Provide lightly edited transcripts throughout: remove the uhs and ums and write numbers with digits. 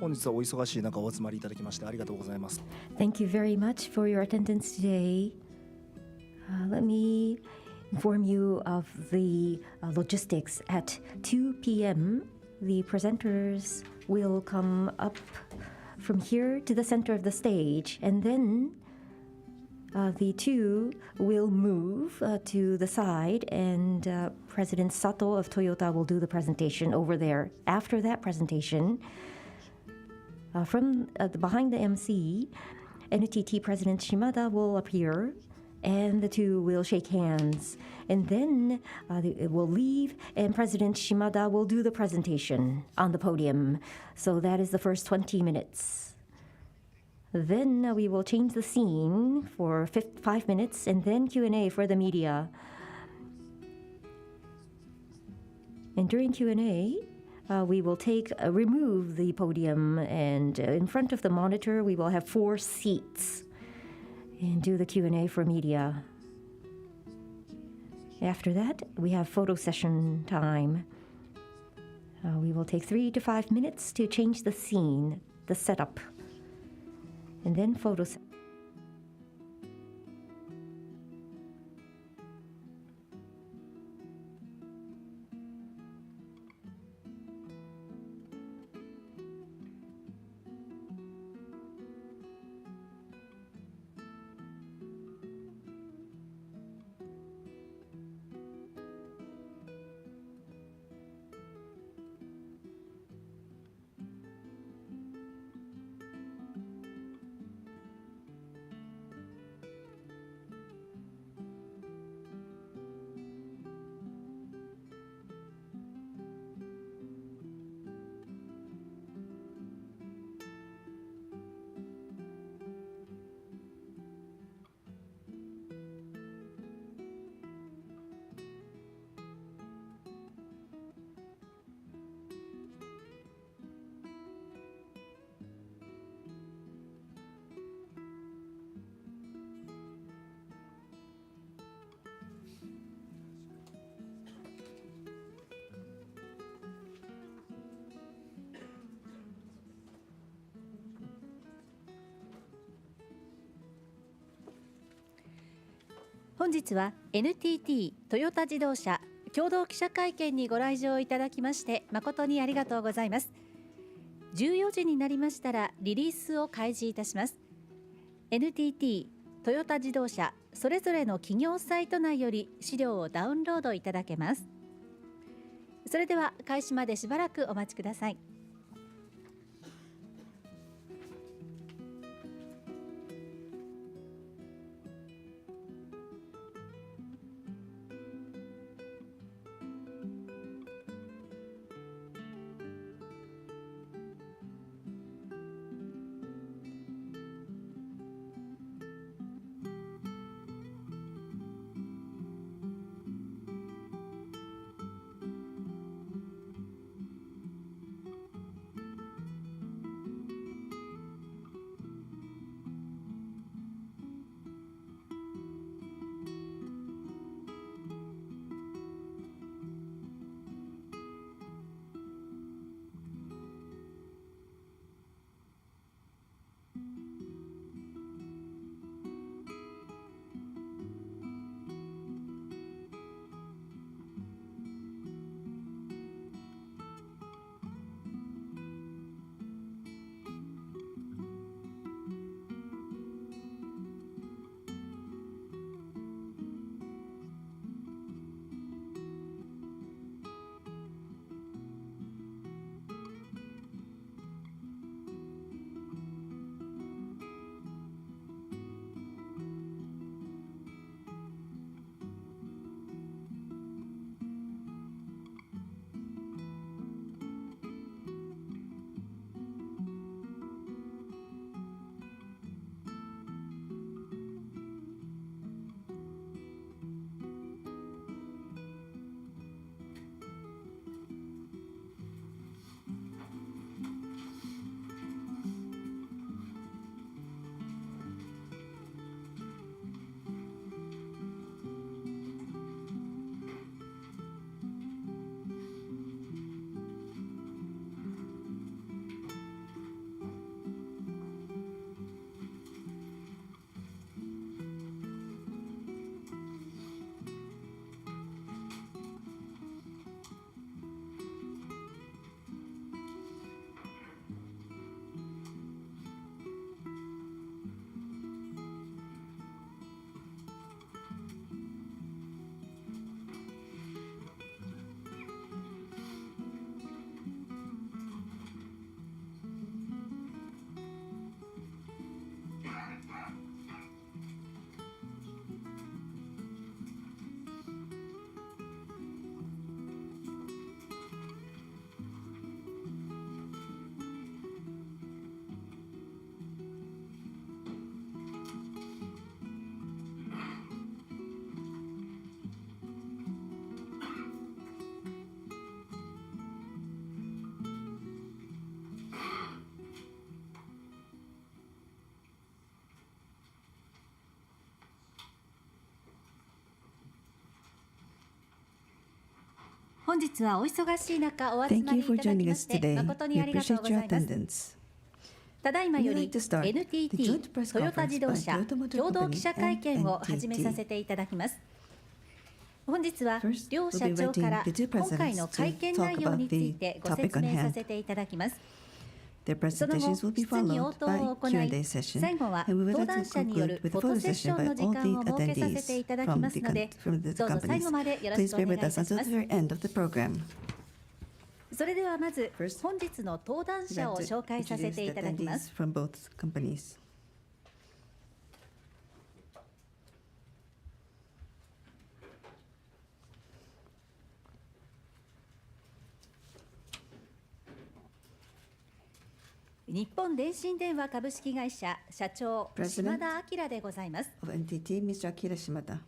本日はお忙しい中お集まりいただきましてありがとうございます。 Thank you very much for your attendance today. Let me inform you of the logistics. At 2 p.m. the presenters will come up from here to the center of the stage, and then the two will move to the side, and President Sato of Toyota will do the presentation over there. After that presentation, from behind the MC, NTT President Shimada will appear, and the two will shake hands. And then it will leave, and President Shimada will do the presentation on the podium. So that is the first 20 minutes. Then we will change the scene for 5 minutes, and then Q&A for the media. And during Q&A, we will remove the podium, and in front of the monitor, we will have 4 seats and do the Q&A for media. After that, we have photo session time. We will take 3 to 5 minutes to change the scene, the setup, and then photos.「本日は NTT トヨタ自動車共同記者会見にご来場いただきまして誠にありがとうございます。14時になりましたらリリースを開示いたします。 NTT トヨタ自動車それぞれの企業サイト内より資料をダウンロードいただけます。それでは開始までしばらくお待ちください。本日はお忙しい中お集 Thank まり you い for ただき joining ま us して today. 誠 We にありがとう appreciate ご your ざいます。 attendance. ただいまよ We'd り like to start the NTT joint press トヨタ conference 自動 by 車 Toyota Motor 共同 Company 記者会 and 見を始めさせ NTT. ていただきます。本日は First, 両 we'll 社 be 長から inviting the two 今回の presidents 会 to 見 talk 内容に about つい the てご topic 説 on 明さ hand. せていただきます。 Their その後、 presentations will be 質疑応 followed 答を by 行い、 Q&A session, 最後は and we would 登 like 壇 to 者による conclude フォ with a ト photo セッシ session ョンの by 時 all 間 the を設けさせていただき attendees ますので、 from the どうぞ最後 companies. までよろし Please くお願 bear いい with た us しま until す。 the very end of the program. それではまず First, 本日の登壇 We'd 者を like to 紹介させ introduce て the いただきます attendees。from both companies. 日本電信電話株式会社社長 President 島田明でございます。 Of NTT, Mr. Akira Shimada,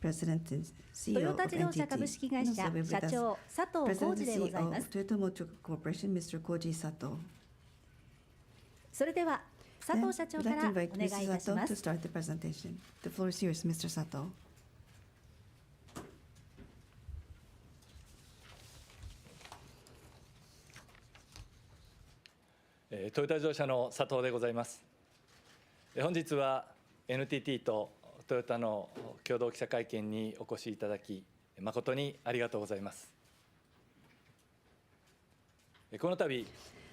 President and ト CEO ヨ of タ自動車株 NTT. 式会社 Also with 社 us, 長佐藤浩 President 二 and でござい CEO ま of す。 Toyota Motor Corporation, Mr. Koji Sato. それでは佐 Then 藤社長 we'd か like to らお invite 願いい Mr. たし Sato ま to す。 start the presentation. The floor is yours, Mr. Sato. トヨタ自動車の佐藤でございます。本日は NTT とトヨタの共同記者会見にお越しいただき、誠にありがとうございます。この度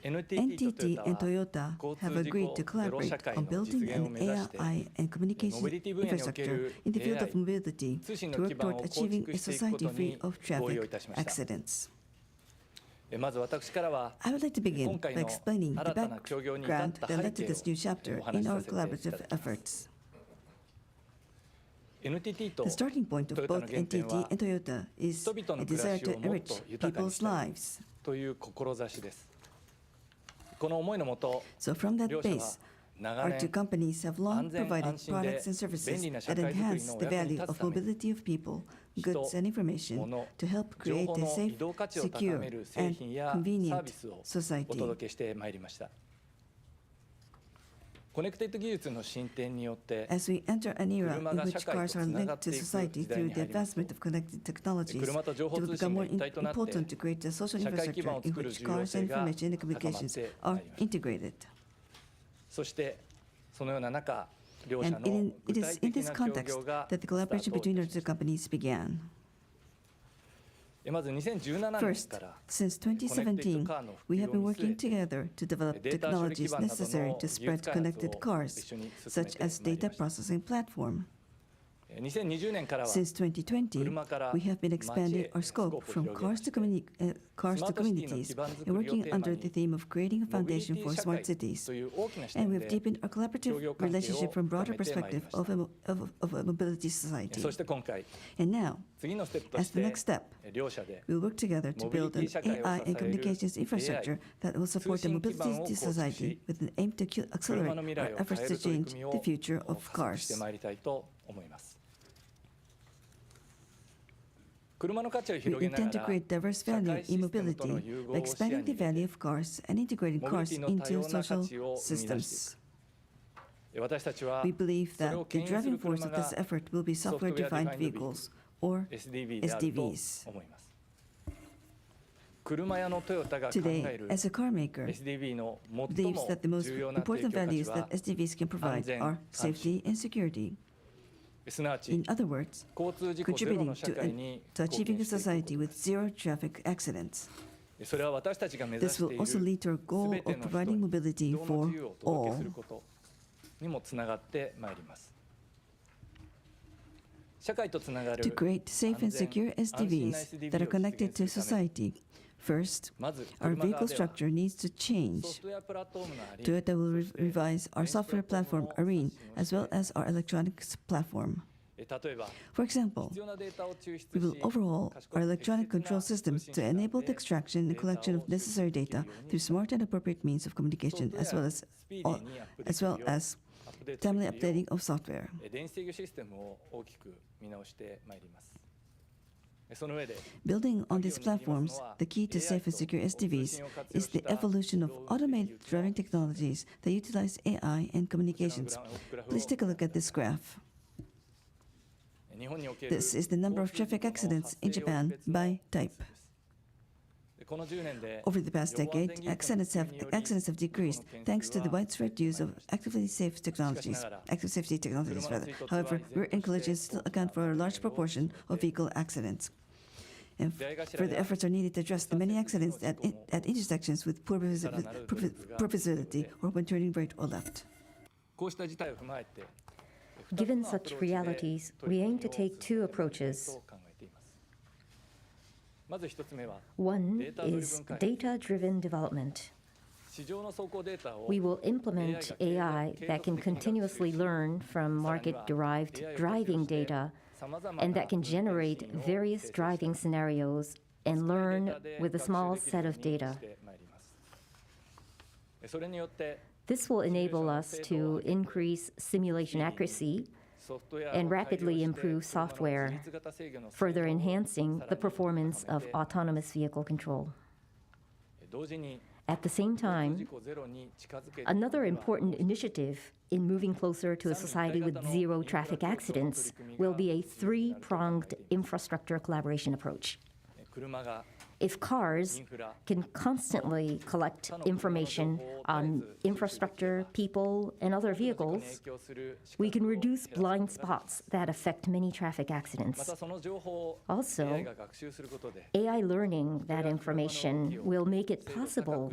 NTT and Toyota have agreed to collaborate on building an AI and communication infrastructure in the field of mobility to work toward achieving a society free of traffic accidents. まず私からは I would like to begin 今 by 回の explaining the 新たな協業に至 background った that 背 led to 景 this new を chapter お話 in し our させていただき collaborative ます。 efforts. NTT と The starting point of トヨタの both 原点 NTT は and Toyota is 人々 a の暮ら desire し to をもっ enrich と豊かに people's したい lives. という志です。この思いのもと、 So from that 両社は base, 長 our two 年 companies have long 安全 provided 安心で products and services 便利な社 that 会づくり enhance の the お役に value 立 of つため、 mobility of people, goods and information 物、 to help 情 create 報 a の safe, 移動価値を高 secure, める製 and 品やサー convenient ビスをお society. 届けしてまいりました。コネクテッド技術の進展によって As we enter an era 車 in が which 社会 cars と are つなが linked って to いく society 時代 through に the 入ります advancement of connected technologies, 車と情報 it will 通 become 信が more 一体となって important to create a social 社会基盤 infrastructure を in 作る which 重要 cars 性 and が information and 高まっ communications て are まいりました。 integrated. そしてそのような中、両社 And の it 具 is 体 in 的 this な協 context 業が that the スター collaboration トい between た our し two ました。 companies began. まず2017年 First, から since 2017, we have been working together to develop technologies necessary to spread connected cars, such as data processing platform. 2020年からは Since 2020, we have been expanding our scope from cars to communities and working under the theme of creating a foundation for smart cities. という大きな視 And 点 we have で deepened our collaborative relationship from broader perspective of a mobility society. そして今回 And now, 次のステップと as し the て next step, 両社で we'll work together to build an AI and communications infrastructure that will support a mobility society with an aim to 車 accelerate の未 our 来を変 efforts え to る取り change 組みを the future of 加速して cars. まいりたいと思います。車の価値を We 広げな intend to がら create diverse 社 value 会シ in ステムと mobility の融合 by を視野 expanding に the 入れ value て of cars and integrating モビリ cars ティの多 into 様な価 social 値を生み出してい systems. く。私たちは We believe それを that the 牽引する driving force 車 of が this effort will be ソフトウェア software-defined デファインド vehicles, or SDV であると SDVs. 思います。車屋のトヨタが考 Today, える as a car maker, SDV の最 believes も that the most 重要な提 important 供価値 values は that SDVs can provide are 安全、 safety and security. すなわち In other words, 交通事故ゼロ contributing の社会に to 貢 achieving 献 a していくこと society で with す。 zero traffic accidents. それは私たちが目指 This して will い also る lead to our goal 全て of の人 providing に mobility 移動の for 自由をお届け all. することにもつながってまいります。社会とつなが To る create safe and secure SDVs that are connected to society, first, まず our 車 vehicle 側では structure needs to ソ change. フトウェアプラットフォームのあり Toyota will revise our software platform, Arene, as well as our electronics platform. 例えば For example, 必要なデータを抽出 we will し overhaul 賢く our electronic 適切な control systems 通信 to 手段 enable で the extraction and データを collection of 収集 necessary できる data ように through smart and appropriate means of communication, as well as スピーディーにアップデー as ト well できるよう as アップデート timely できるよ updating of software. う電子制御システムを大きく見直してまいります。その上で Building on these platforms, the key to safe and secure SDVs is the evolution of automated driving technologies that utilize AI and communications. Please take a look at this graph. This is the number of traffic accidents in Japan by type. Over the past decade, accidents have decreased thanks to the widespread use of active safety technologies. However, rear-end collisions still account for a large proportion of vehicle accidents. And further efforts are needed to address the many accidents at intersections with poor visibility or when turning right or left. Given such realities, we aim to take two approaches. One is data-driven development. We will implement AI that can continuously learn from market-derived driving data and that can generate various driving scenarios and learn with a small set of data. This will enable us to increase simulation accuracy and rapidly improve software, further enhancing the performance of autonomous vehicle control. At the same time, another important initiative in moving closer to a society with zero traffic accidents will be a three-pronged infrastructure collaboration approach. If cars can constantly collect information on infrastructure, people, and other vehicles, we can reduce blind spots that affect many traffic accidents. Also, AI learning that information will make it possible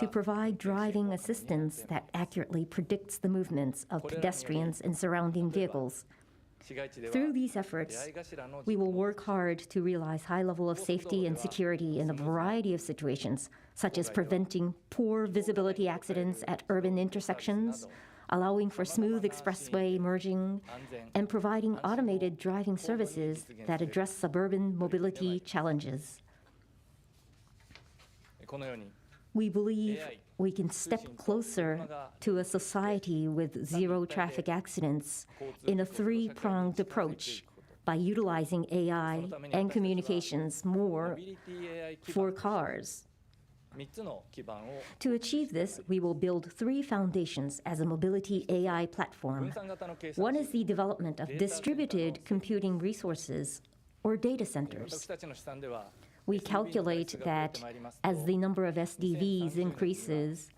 to provide driving assistance that accurately predicts the movements of pedestrians and surrounding vehicles. Through these efforts, we will work hard to realize high level of safety and security in a variety of situations, such as preventing poor visibility accidents at urban intersections, allowing for smooth expressway merging, and providing automated driving services that address suburban mobility challenges. We believe we can step closer to a society with zero traffic accidents in a three-pronged approach by utilizing AI and communications more for cars. To achieve this, we will build three foundations as a mobility AI platform. One is the development of distributed computing resources or data centers. We calculate that as the number of SDVs increases,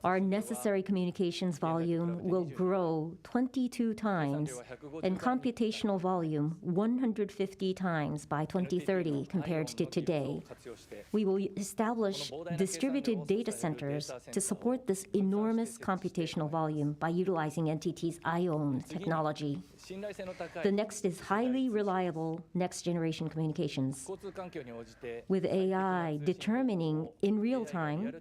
our necessary communications volume will grow 22 times and computational volume 150 times by 2030 compared to today. We will establish distributed data centers to support this enormous computational volume by utilizing NTT's IOWN technology. The next is highly reliable next-generation communications, with AI determining in real time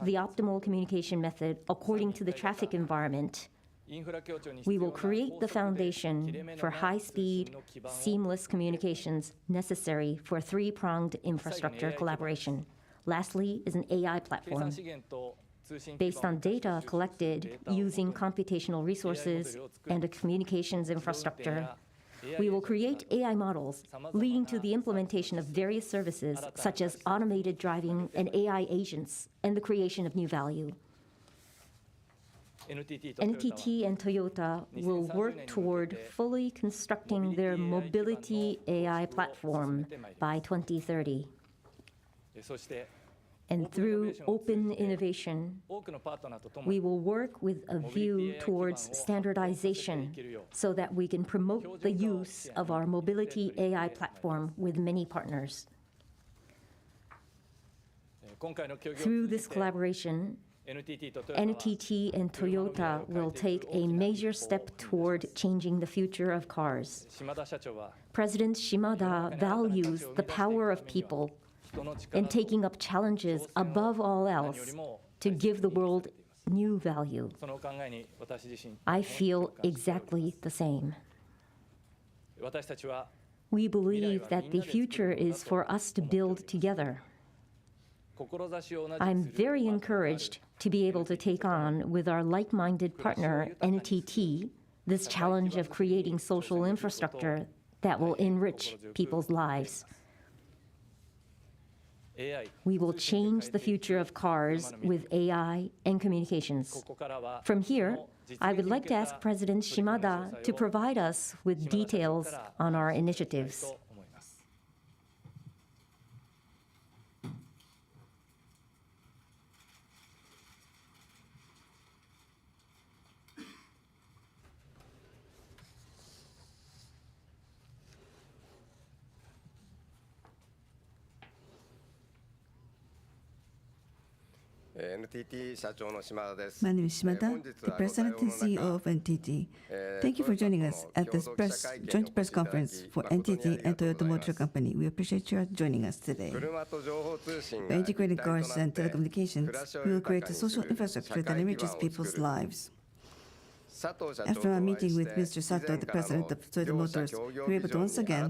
the optimal communication method according to the traffic environment. We will create the foundation for high-speed, seamless communications necessary for three-pronged infrastructure collaboration. Lastly is an AI platform. Based on data collected using computational resources and a communications infrastructure, we will create AI models leading to the implementation of various services such as automated driving and AI agents and the creation of new value. NTT and Toyota will work toward fully constructing their mobility AI platform by 2030. And through open innovation, we will work with a view towards standardization so that we can promote the use of our mobility AI platform with many partners. Through this collaboration, NTT and Toyota will take a major step toward changing the future of cars. President Shimada values the power of people and taking up challenges above all else to give the world new value. I feel exactly the same. We believe that the future is for us to build together. I'm very encouraged to be able to take on with our like-minded partner, NTT, this challenge of creating social infrastructure that will enrich people's lives. We will change the future of cars with AI and communications. From here, I would like to ask President Shimada to provide us with details on our initiatives. My name is Shimada, the President and CEO of NTT. Thank you for joining us at this joint press conference for NTT and Toyota Motor Company. We appreciate your joining us today. By integrating cars and telecommunications, we will create a social infrastructure that enriches people's lives. After our meeting with Mr. Sato, the president of Toyota Motors, we were able to once again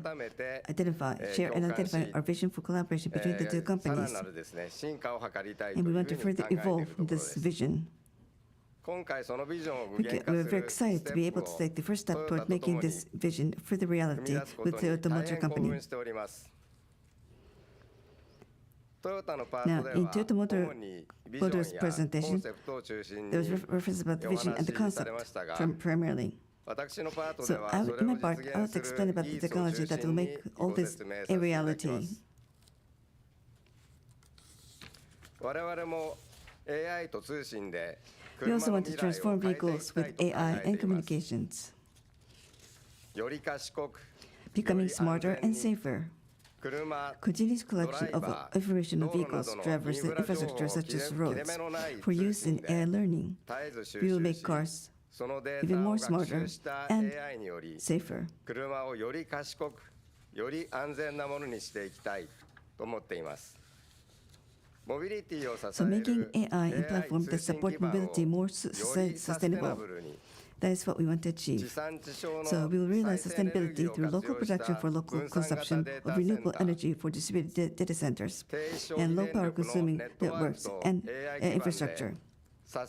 share and identify our vision for collaboration between the two companies. And we want to further evolve this vision. We're very excited to be able to take the first step toward making this vision further reality with Toyota Motor Company. Now, in Toyota Motors presentation, there was reference about the vision and the concept primarily. So in my part, I want to explain about the technology that will make all this a reality. We also want to transform vehicles with AI and communications, becoming smarter and safer. Continuous collection of information on vehicles, drivers, and infrastructure such as roads for use in AI learning. We will make cars even more smarter and safer. So making AI a platform that supports mobility more sustainable. That is what we want to achieve. So we will realize sustainability through local production for local consumption of renewable energy for distributed data centers and low power consuming networks and infrastructure. So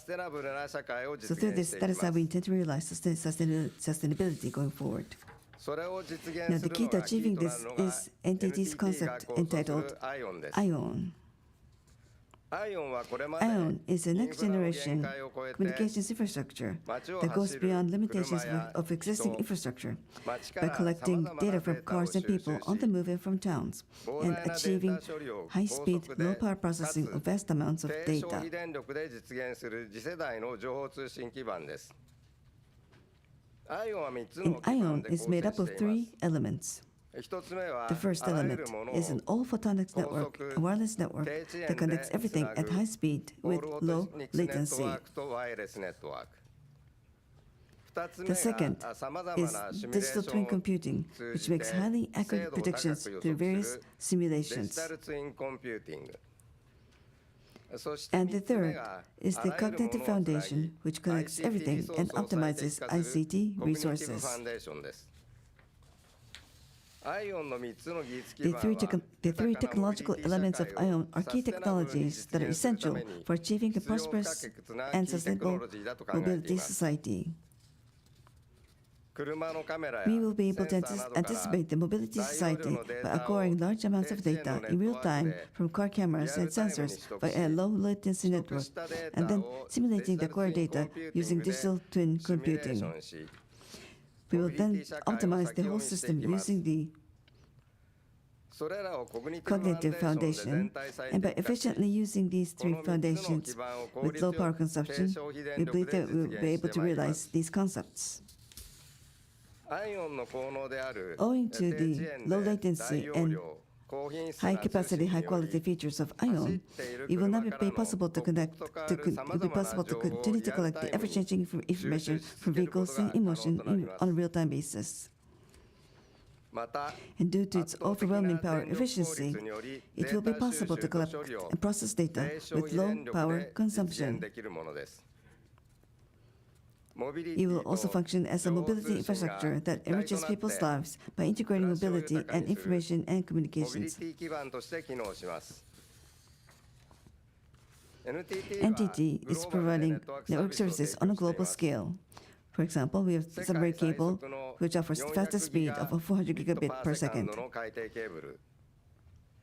through this, that is how we intend to realize sustainability going forward. Now the key to achieving this is NTT's concept entitled ION. ION is a next-generation communications infrastructure that goes beyond limitations of existing infrastructure by collecting data from cars and people on the move and from towns and achieving high-speed, low-power processing of vast amounts of data. ION is made up of 3 elements. The first element is an all-photonics network, a wireless network that connects everything at high speed with low latency. The second is digital twin computing, which makes highly accurate predictions through various simulations. And the third is the cognitive foundation, which connects everything and optimizes ICT resources. The three technological elements of ION are key technologies that are essential for achieving a prosperous and sustainable mobility society. We will be able to anticipate the mobility society by acquiring large amounts of data in real time from car cameras and sensors via a low latency network, and then simulating the acquired data using digital twin computing. We will then optimize the whole system using the cognitive foundation, and by efficiently using these 3 foundations with low power consumption, we believe that we will be able to realize these concepts. Owing to the low latency and high capacity, high quality features of ION, it will not be possible to continue to collect the ever-changing information from vehicles and in motion on a real-time basis. And due to its overwhelming power efficiency, it will be possible to collect and process data with low power consumption. It will also function as a mobility infrastructure that enriches people's lives by integrating mobility and information and communications. NTT is providing network services on a global scale. For example, we have submarine cable, which offers the fastest speed of 400 gigabit per second.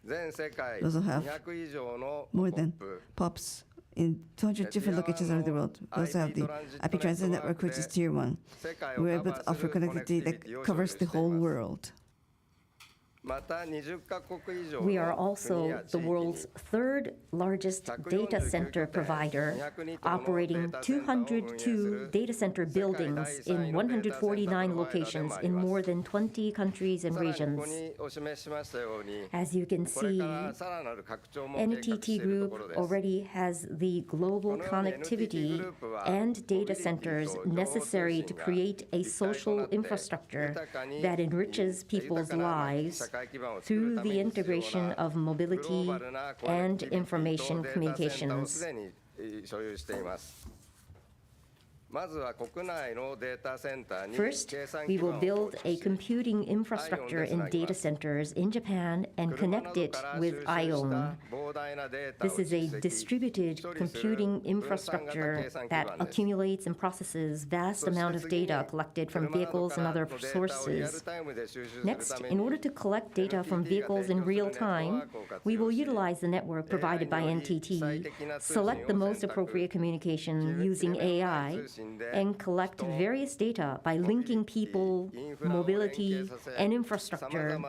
We also have more than POPs in 200 different locations around the world. We also have the IP Transit Network, which is Tier 1. We're able to offer connectivity that covers the whole world. We are also the world's third largest data center provider, operating 202 data center buildings in 149 locations in more than 20 countries and regions. As you can see, NTT Group already has the global connectivity and data centers necessary to create a social infrastructure that enriches people's lives through the integration of mobility and information communications. First, we will build a computing infrastructure in data centers in Japan and connect it with IOWN. This is a distributed computing infrastructure that accumulates and processes vast amount of data collected from vehicles and other sources. Next, in order to collect data from vehicles in real time, we will utilize the network provided by NTT, select the most appropriate communication using AI, and collect various data by linking people, mobility, and infrastructure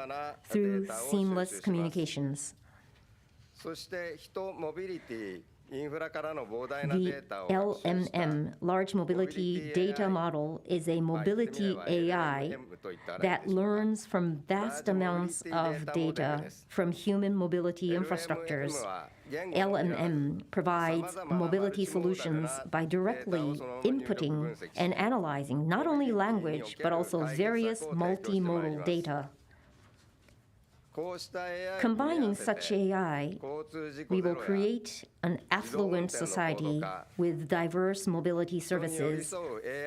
through seamless communications. The LMM, Large Mobility Data Model, is a mobility AI that learns from vast amounts of data from human mobility infrastructures. LMM provides mobility solutions by directly inputting and analyzing not only language, but also various multimodal data. Combining such AI, we will create an affluent society with diverse mobility services,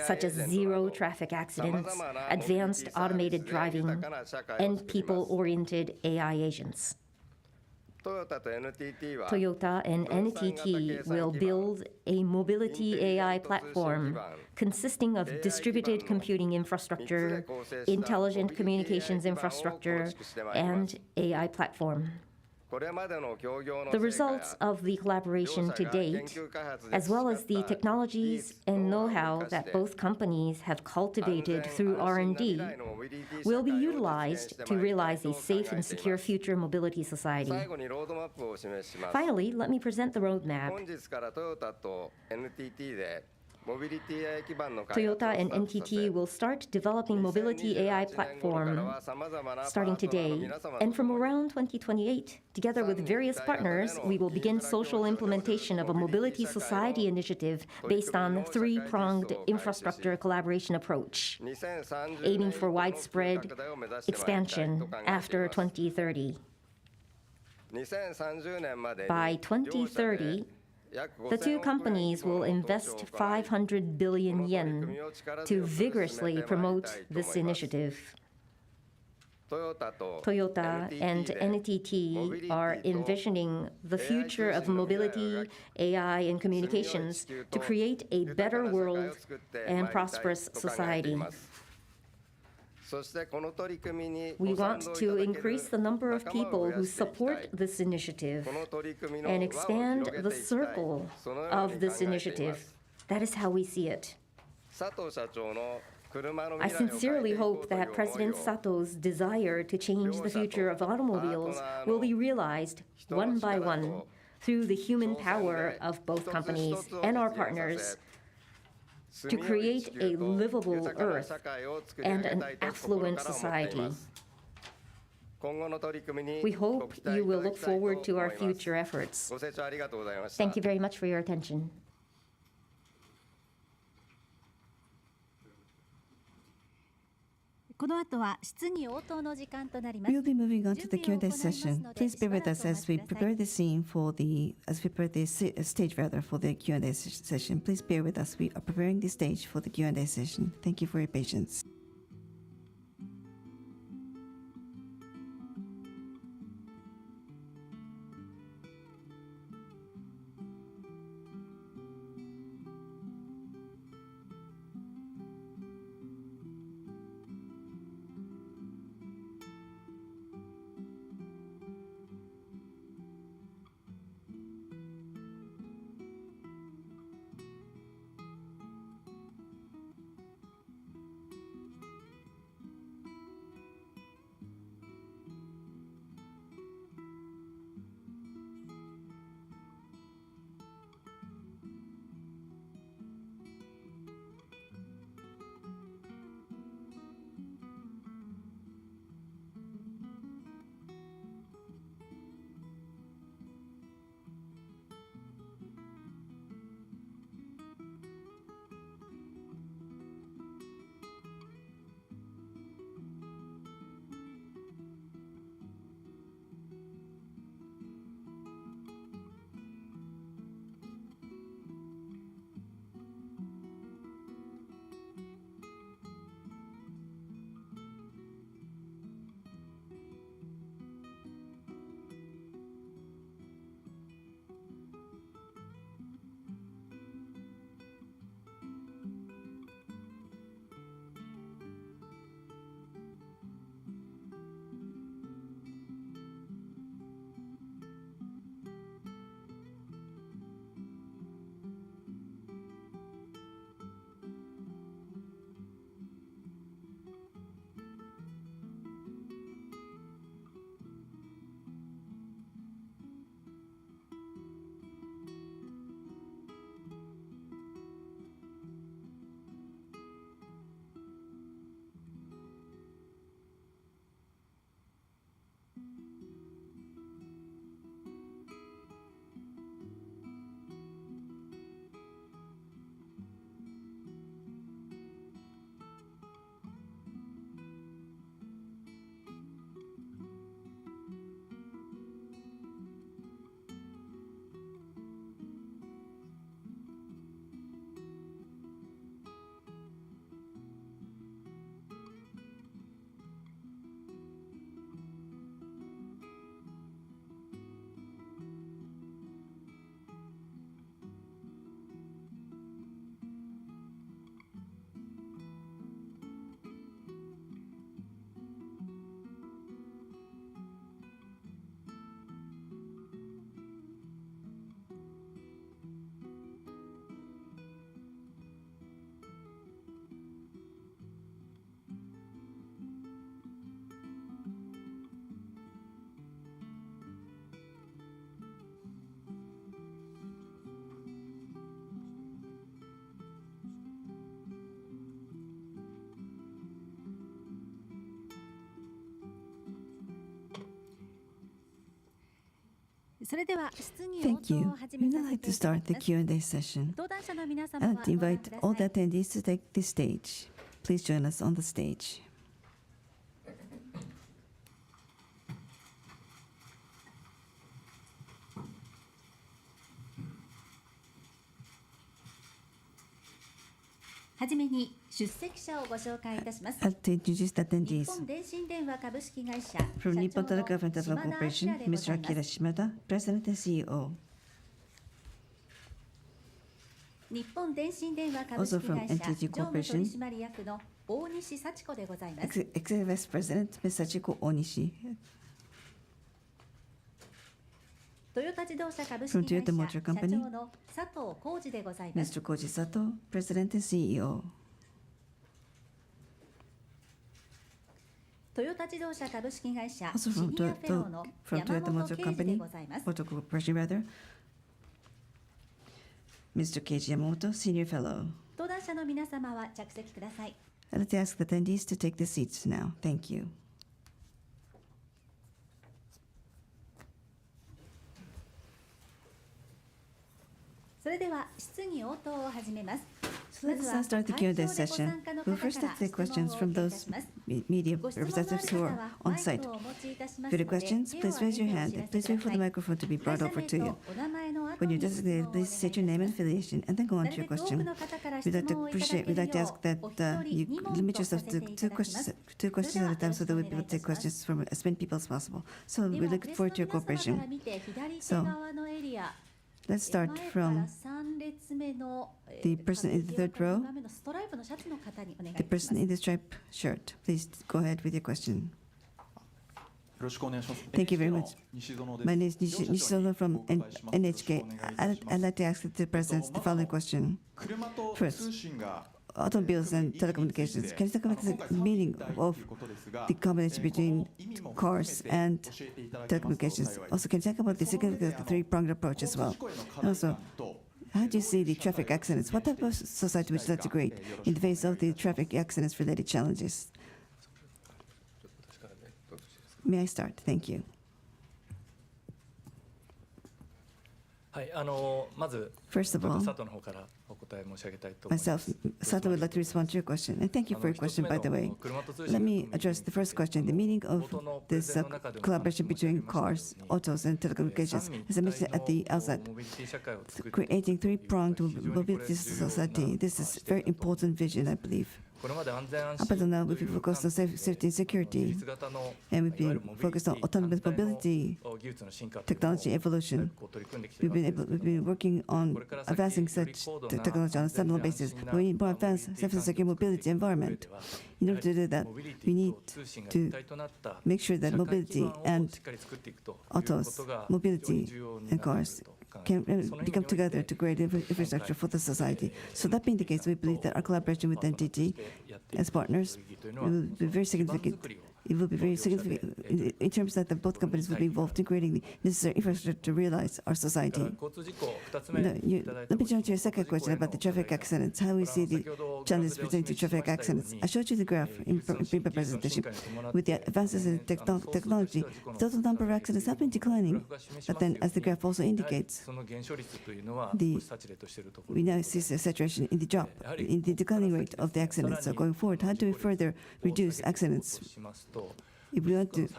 such as zero traffic accidents, advanced automated driving, and people-oriented AI agents. Toyota and NTT will build a mobility AI platform consisting of distributed computing infrastructure, intelligent communications infrastructure, and AI platform. The results of the collaboration to date, as well as the technologies and know-how that both companies have cultivated through R&D, will be utilized to realize a safe and secure future mobility society. Finally, let me present the roadmap. Toyota and NTT will start developing mobility AI platform starting today, and from around 2028, together with various partners, we will begin social implementation of a mobility society initiative based on three-pronged infrastructure collaboration approach, aiming for widespread expansion after 2030. By 2030, the two companies will invest 500 billion yen to vigorously promote this initiative. Toyota and NTT are envisioning the future of mobility, AI, and communications to create a better world and prosperous society. We want to increase the number of people who support this initiative and expand the circle of this initiative. That is how we see it. I sincerely hope that President Sato's desire to change the future of automobiles will be realized one by one through the human power of both companies and our partners to create a livable Earth and an affluent society. We hope you will look forward to our future efforts. Thank you very much for your attention. We'll be moving on to the Q&A session. Please bear with us as we prepare the stage for the Q&A session. Please bear with us. We are preparing the stage for the Q&A session. Thank you for your patience. それでは質疑応 Thank 答 you. を始め We'd さ now せ like て to いただ start き the ます。 Q&A session. 登壇者の皆様 I'd は like to ご覧 invite くだ all さ the い。 attendees to take the stage. Please join us on the stage. はじめに出席者をご紹介いたします。 I'd like to introduce the 日 attendees. 本電信電話株式会社 From 社 Nippon 長の Telegraph and 島 Telephone 田 Corporation, 明でござ Mr. いま Akira す。 Shimada, President and CEO. 日本電信電話株 Also 式 from 会社 NTT 常務 Corporation 取締役の大西幸子でございます。 Executive Vice President, Ms. Sachiko Onishi. トヨタ自動車株 From 式会 Toyota 社 Motor 社 Company 長の佐藤浩二でございます。 Mr. Koji Sato, President and CEO. トヨタ自動車株式会社 Also シ from ニアフェローの Toyota 山本 Motor 啓二で Company, ございます。 Motor Corporation rather, Mr. Keiji Yamamoto, Senior Fellow. 登壇者の皆様は着席ください。 I'd like to ask the attendees to take their seats now. Thank you. それでは質疑応答を始めます。 So let's now start the Q&A session. We'll first take the questions from those media ご質問のある representatives 方 who は are マ on イク site. をお持ちいたしま If す you の have で、 questions, 手を please 挙 raise げ your てお hand 知ら and せ please く wait だ for さ the い。 microphone to be 会 brought 社 over 名 to と you. お名前の後 When に you're 質問 designated, をお願 please いいたし state your ま name and す。 affiliation and then go on な to る your べく多く question. の方から We'd 質 like to 問をいただ appreciate, け we'd る like to よ ask う that お一人 you 2問 limit とさ yourself せて to いただきます。 two questions at a time so that we'll be able to take questions from as many people as possible. So で we は、 look プレスの forward to your 皆様から cooperation. 見て左手側のエリア、 Let's start 前から from 3列目の the person in the third row. 2番目のストライプのシャツの方にお願いい the たしま person す。 in the striped shirt. Please go ahead with your question. よろしくお願いします。 Thank you very much. 西園です。 My name is Nishizono from NHK. I'd like to ask the President the following question. 車と First, 通信が automobiles and telecommunications. Can you talk about the meaning of the combination between cars and telecommunications? Also, can you talk about the significance of the three-pronged approach as well? And also, how do you see the traffic accidents? What type of society would you like to create in the face of the traffic accidents-related challenges? May I start? Thank you. はい、まず First of all, 佐藤の方からお答え申し上げたいと思います。 myself, Sato would like to respond to your question. And thank you for your question, by the way. Let me address the first question, the meaning of this collaboration between cars, autos, and telecommunications. As I mentioned at the outset, creating three-pronged mobility society. This is a very important vision, I believe. Up until now, we've been focused on safety and security, and we've been focused on autonomous mobility, technology evolution. We've been working on advancing such technology on a standalone basis. But we need more advanced safe and secure mobility environment. In order to do that, we need to make sure that mobility and autos, mobility and cars can become together to create infrastructure for the society. So that being the case, we believe that our collaboration with NTT as partners will be very significant. It will be very significant in terms that both companies will be involved in creating the necessary infrastructure to realize our society. Let me turn to your second question about the traffic accidents. How we see the challenges pertaining to traffic accidents. I showed you the graph in previous presentation. With the advances in technology, the total number of accidents have been declining. But then, as the graph also indicates, we now see a saturation in the drop, in the declining rate of the accidents. So going forward, how do we further reduce accidents? If we want to,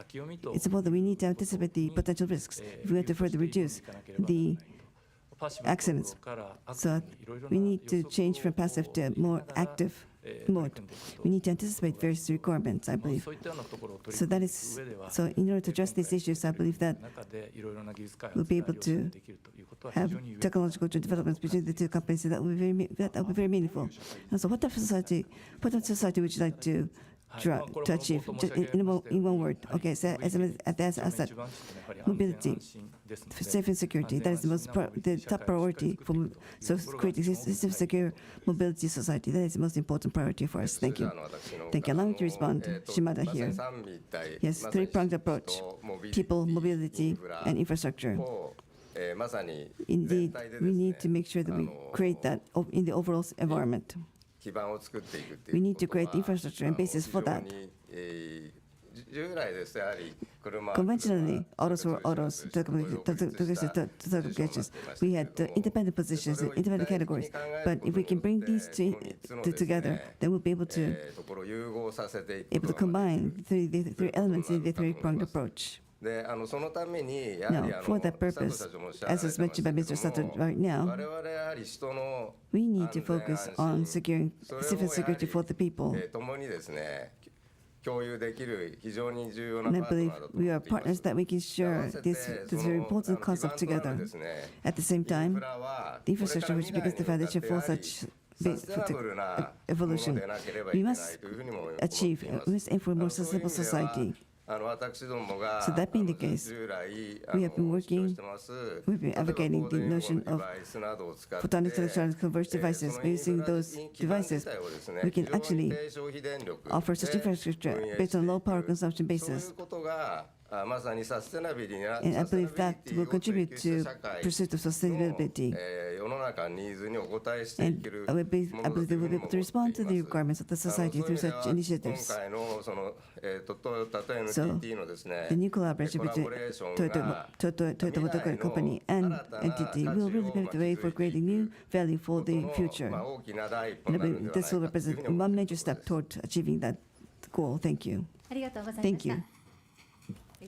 it's important that we need to anticipate the potential risks. If we want to further reduce the accidents, so we need to change from passive to more active mode. We need to anticipate various requirements, I believe. So that is, so in order to address these issues, I believe that we'll be able to have technological developments between the two companies that will be very meaningful. And so what type of society would you like to achieve? Just in one word. Okay, so as I said, mobility, safe and security, that is the top priority for creating a secure mobility society. That is the most important priority for us. Thank you. Thank you. Allow me to respond. Shimada here. Yes, three-pronged approach: people, mobility, and infrastructure. Indeed, we need to make sure that we create that in the overall environment. We need to create infrastructure and basis for that. 従来ですやはり車 Conventionally, autos were autos, telecommunications. We had independent positions, independent categories. But if we can bring these two together, then we'll be able to ところを融合させていく able to combine the three elements in the three-pronged approach. でそのためにやはり Now, for that purpose, as is mentioned by Mr. Sato right now, 我々やはり人の we need to focus on securing civil security for the people. 共にですね共有できる非常に重要な And I パートナ believe ーだと we 思 are っています partners that we can share this very important concept together. At the same time, the infrastructure which becomes the foundation for such evolution, we must achieve, we must aim for a more sustainable society. 私どもが So that being the case, 従来 we have been working, we've been advocating the notion of デバイスなどを使って photonic electronic converged devices. By using those devices, we can actually offer such infrastructure based on low power consumption そうい basis. うことがまさにサステナビリティ And I believe that will contribute to pursuit of sustainability. 世の中のニーズにお応えしてい And ける I believe they will be able to respond to the requirements of the society through such 今 initiatives. 回のそのトヨタと NTT のですね The new collaboration between Toyota Motor Company and NTT will really pave the way for creating new value for the future. 大きな第一歩 And I になるん believe では this will ないかというふう represent に思 one ってい major ます step toward achieving that goal. Thank you. ありがとうございま Thank した you.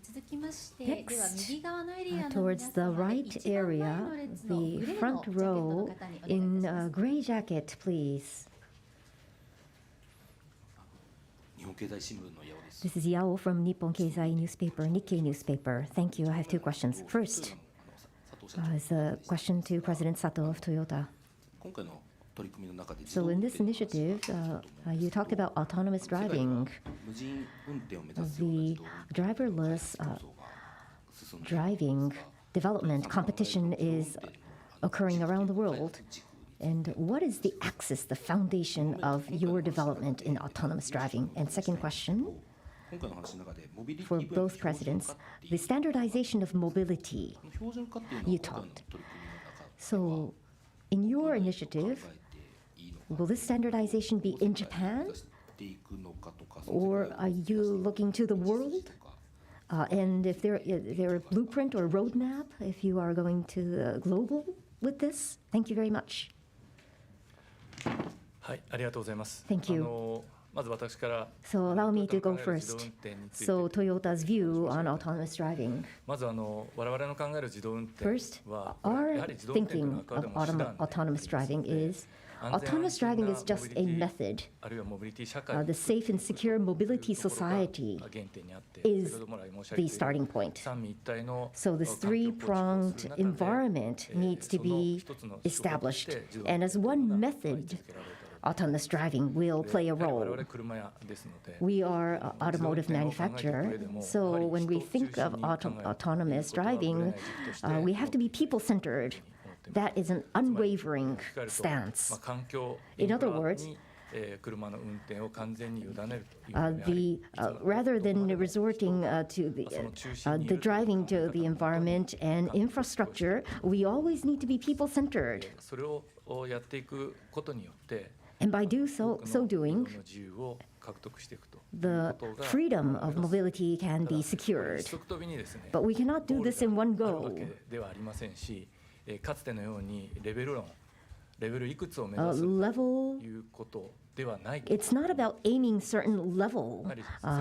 続きましてでは Next, 右側のエリアの towards 皆 the 様で right 一番前 area, の列のグ the レーの front ジャケットの row 方にお願いいた in します gray jacket, please. 日本経済新聞の八尾です。 This is Yao from Nippon Keizai newspaper, Nikkei newspaper. Thank you. I have two questions. First, 佐藤社長 is a question to President Sato of Toyota. 今回の取り組みの中で So in this initiative, you talked about autonomous driving. 無人運転を目指すような The 自動運転 driverless 構想が進んでいる driving development competition is occurring around the world. And what is the axis, the foundation of your development in autonomous driving? And second question, 今回の話の中でモビリティ for 分野 both presidents, the standardization of mobility. 標準化っていうのは You 今回の talked. 取り組みの中で So in your 考 initiative, えていいのか will this standardization be in Japan? 出していくのかとか Or are you looking to the world? And if there a blueprint or roadmap, if you are going to global with this? Thank you very much. はい、ありがとうございます。 Thank you. まず私から So allow me to go トヨタの考える自動運 first. 転について So Toyota's view on autonomous driving. まず我々の考える自動運転 First, はや our はり自動運転というのは thinking あくまで of も手段であります autonomous driving is 安全 autonomous 安心 driving な is just モビ a リティ method. あるいはモビリティ社会 The safe and secure mobility というところが society 原点にあって is 先ほども来申し上 the げている starting point. 三位一体の So this 環境を構築 three-pronged する中で environment needs to be その一つの手法として established. 自動運 And as 転 one が位置 method, づけられるだろう autonomous driving will play a やはり我 role. 々車屋ですので We are an automotive manufacturer, so when we think of autonomous driving, we have to be people-centered. That is an unwavering まあ stance. 環境 In インフ other ラ words, に車の運転を完全に委ねるというのであり rather than resorting to the driving to the environment and infrastructure, we always need to be people-centered. それをやっていくことによって And by so 多くの doing, 自由を獲得していくという the ことが freedom of mobility can be 一 secured. 足飛びにですね But we cannot do this in one ゴールがあ go. るわけではありませんし、かつてのようにレベルいくつを目指すと Level, いうことではないと it's not about aiming certain level やは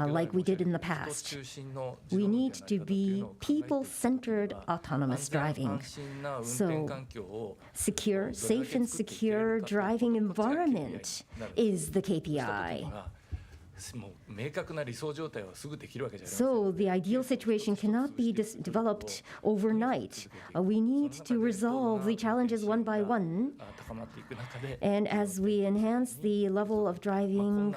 り like we did in the 人 past. 中心の自 We 動運 need 転 to の在り方という be のを考えていく people-centered 安 autonomous 全 driving. 安心な運転環境を Secure, safe and secure driving environment is the した時に KPI. はもう明確な理想状態はすぐできるわけじゃありません。 So the ideal situation cannot be developed overnight. We need to resolve the challenges one by one. 高まっていく中で And as we enhance the level of driving,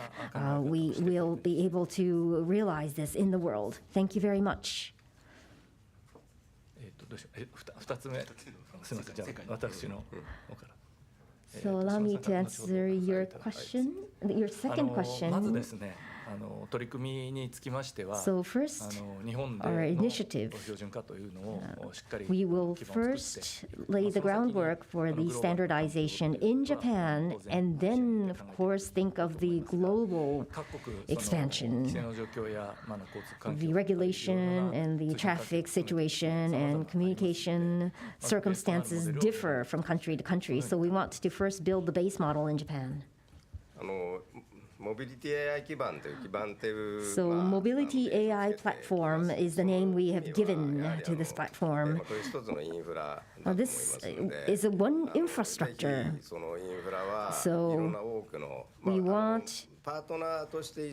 we will be able to realize this in the world. Thank you very much. どうしよう2つ目すみませんじゃあ私の方から。 So allow me to answer your question, your second まず question. ですね取り組みにつきましては、 So first, 日本で our の initiative, 標準化というのをしっかり we will 基盤を作って first lay the groundwork for the standardization in Japan, and then, of course, think of the global 各国 expansion, 規制の状況や、交通環境 the regulation and the traffic situation and communication circumstances differ from country to country. So we want to first build the base model in Japan. モビリティ AI 基盤という基盤っていう So Mobility AI Platform is the name we have given to this platform. これ一つのインフラだと思いま This すので is a one infrastructure. ぜひそのインフラは So いろんな多くの、we want パートナーとして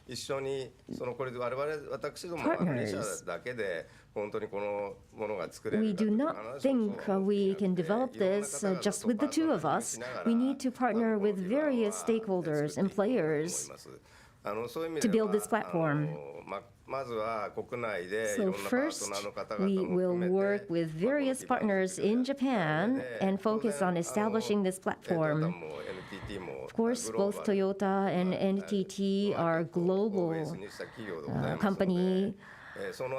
一緒にこれで私ども Partners. 自社だけで本当にこのものが作れる We かと do いう not 話を think we can develop this just with the two of us. We need to partner with various stakeholders and players そういう意味で to は build this platform. まずは国内でい So ろんなパート first, ナーの方々 we も will 含め work て with various partners in Japan and focus on establishing this platform. Of course, both Toyota and NTT are global company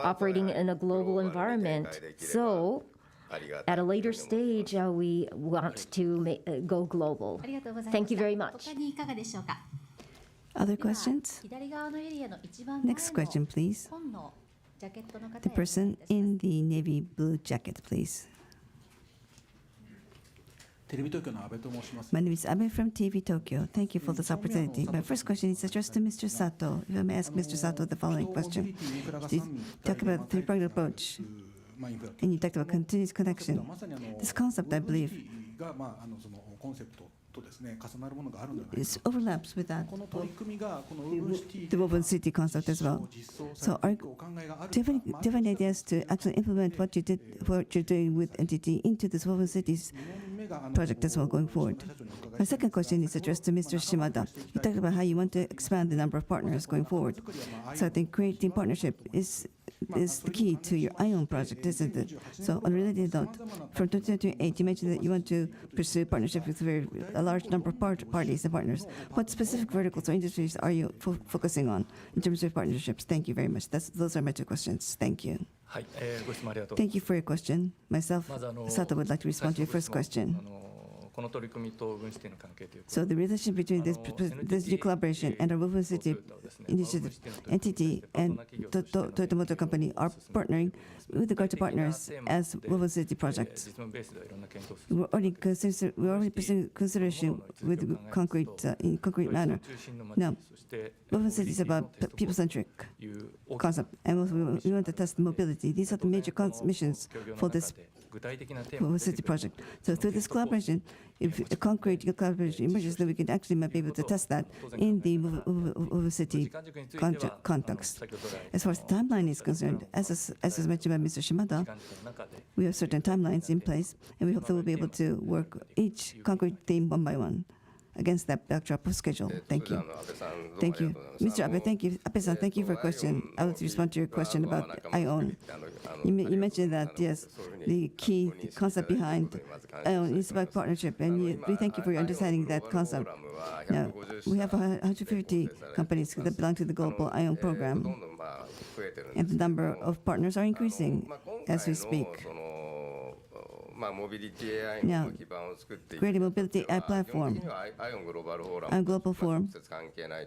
operating in a global environment. So at a later stage, we want to go global. ありがとうございました。 Thank you very much. 他にいかがでしょうか。 Other questions? 左側のエリアの一番前の Next question, please. 紺のジャケットの方 The へ person お願いいたします in the navy blue jacket, please. テレビ東京の阿部と申します。 My name is Abe from TV Tokyo. Thank you for this opportunity. My first question is addressed to Mr. Sato. If I may ask Mr. Sato the following question. You talked about the three-pronged approach, and you talked about continuous connection. This concept, I believe, がそのコンセプトとですね重なるものがあるのではないか is overlaps with that, この取り組みがこのウーブンシティ the woven city concept as well. 実装 So されていくお考えがある do you have any ideas to actually implement what you're doing with NTT into this woven cities project as well going forward? My second question is addressed to Mr. Shimada. You talked about how you want to expand the number of partners going forward. So I think creating partnership is the key to your ION project, isn't it? So on a related note, from 2028, you mentioned that you want to pursue partnership with a large number of parties and partners. What specific verticals or industries are you focusing on in terms of partnerships? Thank you very much. Those are my two questions. Thank you. はい、ご質問ありがとうござい Thank you for your question. Myself, ます。 Sato would like to respond to your first question. この取り組みと分子点の関係というと So the relationship between this new collaboration and our woven city initiative, NTT and Toyota Motor Company are partnering with regard to partners as woven city projects. 実務ベースではいろんな検討をす We're already pursuing consideration with concrete in concrete manner. 中心の Now, 街そして woven city is about people-centric いう大きな concept, and also we want to test mobility. These are the major missions for this 具体的なテーマ woven が出て city くる project. So through this collaboration, if a concrete collaboration emerges, then we can actually might be able to test that in the woven 時 city 間軸については context. 先ほど来 As far as the timeline is concerned, as was mentioned by Mr. Shimada, 時間軸の中で we have certain timelines in place, and we hope that we'll be able to work each concrete theme one by one against that backdrop of schedule. Thank you. Thank you. Mr. Abe, thank you. Abe-san, thank you for your question. I will respond to your question about ION. You mentioned that, yes, the key concept behind ION is about partnership, and we thank you for your understanding that concept. Now, we have 150 companies that belong to the global ION program, and the number of partners are increasing as we speak. Now, creating mobility AI platform, and global forum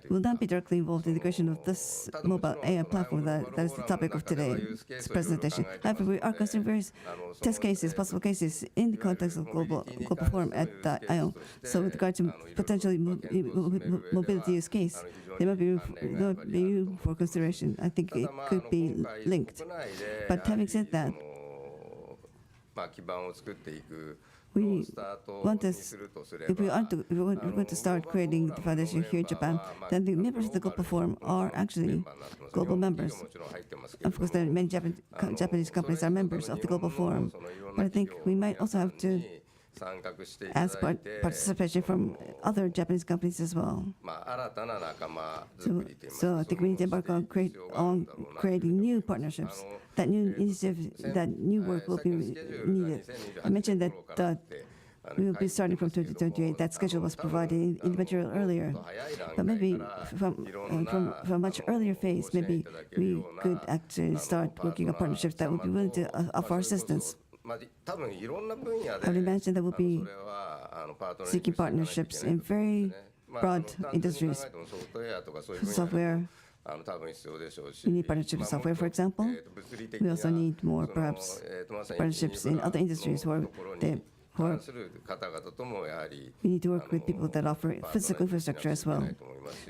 will not be directly involved in the creation of this mobile AI platform that is the topic of today's presentation. However, we are considering various test cases, possible cases in the context of global forum at the ION. So with regard to potentially mobility use case, there might be room for consideration. I think it could be linked. But having said that, we want to, if we want to start creating the foundation here in Japan, then the members of the global forum are actually global members. Of course, there are many Japanese companies are members of the global forum, but I think we might also have to ask participation from other Japanese companies as well. So I think we need to embark on creating new partnerships. That new initiative, that new work will be needed. I mentioned that we will be starting from 2028. That schedule was provided in the material earlier. But maybe from a much earlier phase, maybe we could actually start working on partnerships that would be willing to offer assistance. I would imagine that we'll be seeking partnerships in very broad industries. Software, we need partnerships in software, for example. We also need more, perhaps, partnerships in other industries where we need to work with people that offer physical infrastructure as well.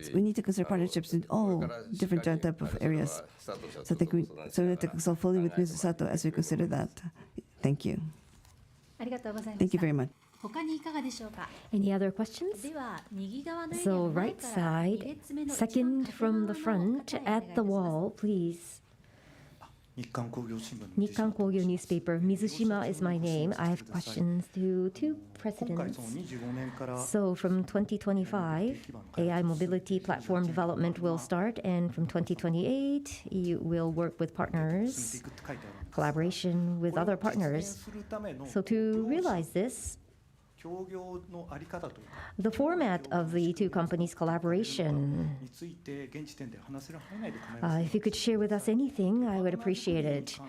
So we need to consider partnerships in all different type of areas. So I think we need to consult fully with Mr. Sato as we consider that. Thank you. ありがとうございま Thank し you た very much. 他にいかがでしょうか。 Any other questions? では右側のエリア So の前 right から side, 2列目の一番 second 縦 from 側 the の front 方へ at the お願いいたします wall, please. 日刊工業新聞の Nikkan Kogyo newspaper. Mizushima is my name. I have questions to two 今回 presidents. その25年から So from 2025, AI mobility platform development will start, and from 2028, you will work with 進んで partners, いくって書いてあるんです。 collaboration with これを other 実現 partners. するための So to realize this, 協業のあり方と the format of the two companies' collaboration. について現時点で話せる範囲内で構いません。 If you could share with us anything, I would appreciate it.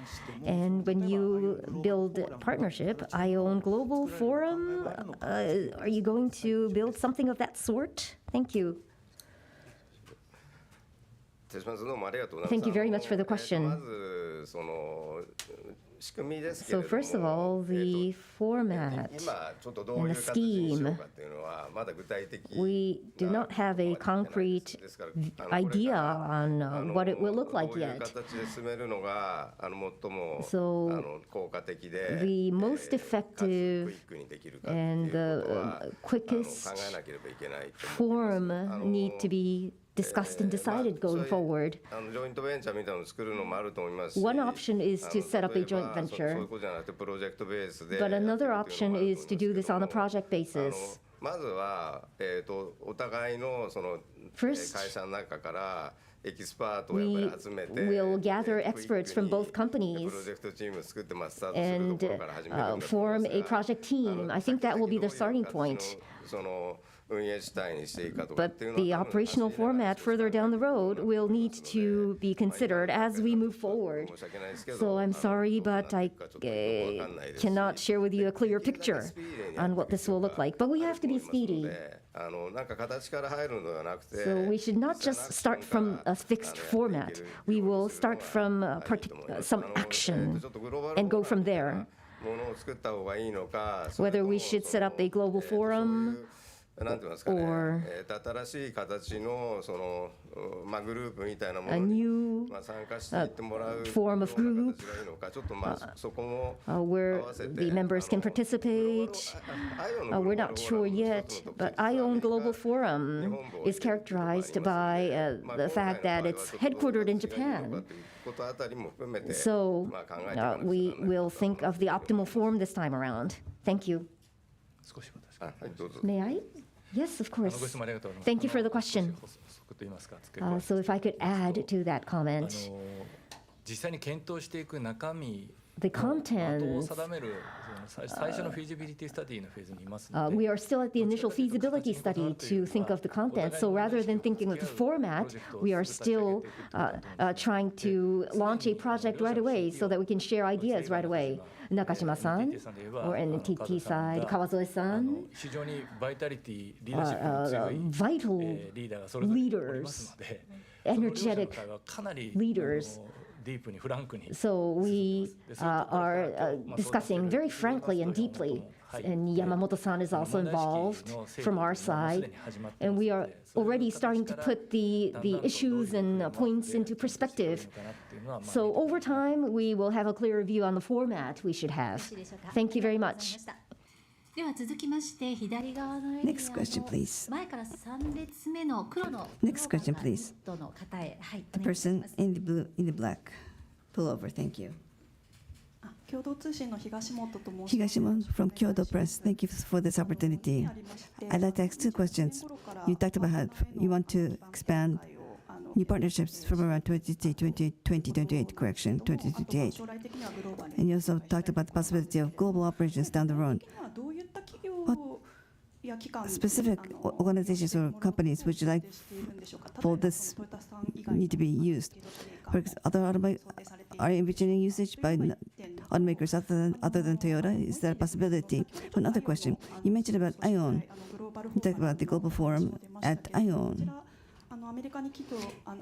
And when you build partnership, ION Global Forum, are you going to build something of that sort? Thank you. 手島さんどうもありがとうございます。 Thank you very much for the question. まずその仕組みですけれ So ども、 first of all, the format 今ちょっとどういう and the 形にしよう scheme. かっていうのはまだ具体的 We do not have a concrete ですから idea on あの what it will look like どういう yet. 形で進めるのが最も So 効果的で the most かつクイ effective ックにできるかっていう and ことは the quickest 考えなければいけないと思っています form need to be discussed and decided going forward. ジョイントベンチャーみたいなのを作るのもあると思いますし One option is to set up a joint 例えばそうい venture, うことじゃなくてプロジェクトベースで but やっていく another っていうのも option あると思うん is です to け do ど this on a project basis. まずは、お互いのその First, 会社の中からエキスパートをやっ we ぱり集めて will gather クイック experts from に both companies プロジェクトチームを作ってスタートする and ところから始めるんだと思います form a が project team. I think that will be the starting point. その運営主体にしていくかとか But っていうのは the 多分 operational 走りながら format further down the road will need to be considered as we move forward. 申し訳ないですけど So I'm sorry, どうなっ but て I いくかちょっとよくわかんないですし cannot share with you a clear picture on what this will look like. But we have to be speedy. なんか形から入るのではなくて So we should not just start from a fixed format. We will start from some action and go from there. ものを作った方がいいのか Whether we should set up a global forum なんて言いますかね or 新しい形のそのグループみたいなも a のに new 参加していってもらう form of ような group 形がいいのかちょっとそこも where 合わせて the members can participate. We're not sure yet, but ION Global Forum is characterized by the fact that it's headquartered in Japan. So we will think of the optimal form this time around. Thank you. 少し私 はいどうぞ May I? Yes, of ご course. 質問ありがとうございます Thank you for the question. 少し補足と言いますか付け加え So if I could add to that あ comment, の実際に検討していく中身 the 的を contents, 定めるその最初のフィジビリティスタディのフェーズにいますので we are still at the initial feasibility study to think of the contents. So rather than thinking of the format, we are still trying to launch a project right away so that we can share ideas right away. Nakashima-san or NTT side, あ Kawazoe-san, の非常にバイタリティリーダーシップの強い vital リーダーがそれぞれおりますので energetic その両者の会話かなり leaders. ディープにフランクに So we are discussing very frankly and deeply. And Yamamoto-san is also involved from our side. And we are already starting to put the issues and points into perspective. So over time, we will have a clearer view on the format we should have. Thank you very much. では続きまして左側のエリア Next question, please. 前から3列目の黒の Next question, please. の方へ、はい、 The お願いし person ます。 in the blue, in the black. Pull over, thank you. 共同通信の東本と申します Higashimon from Kyoto Press. Thank you for this opportunity. I'd like to ask two questions. You talked about how you want to expand new partnerships from around 2028, correction, 2028. 将来的にはグローバルに And you also talked about the possibility of global operations down the road. どういった企業 specific organizations or companies would you like for this need to be used? For example, are you envisioning usage by automakers other than Toyota? Is that a possibility? Another question. You mentioned about ION. You talked about the global forum at ION.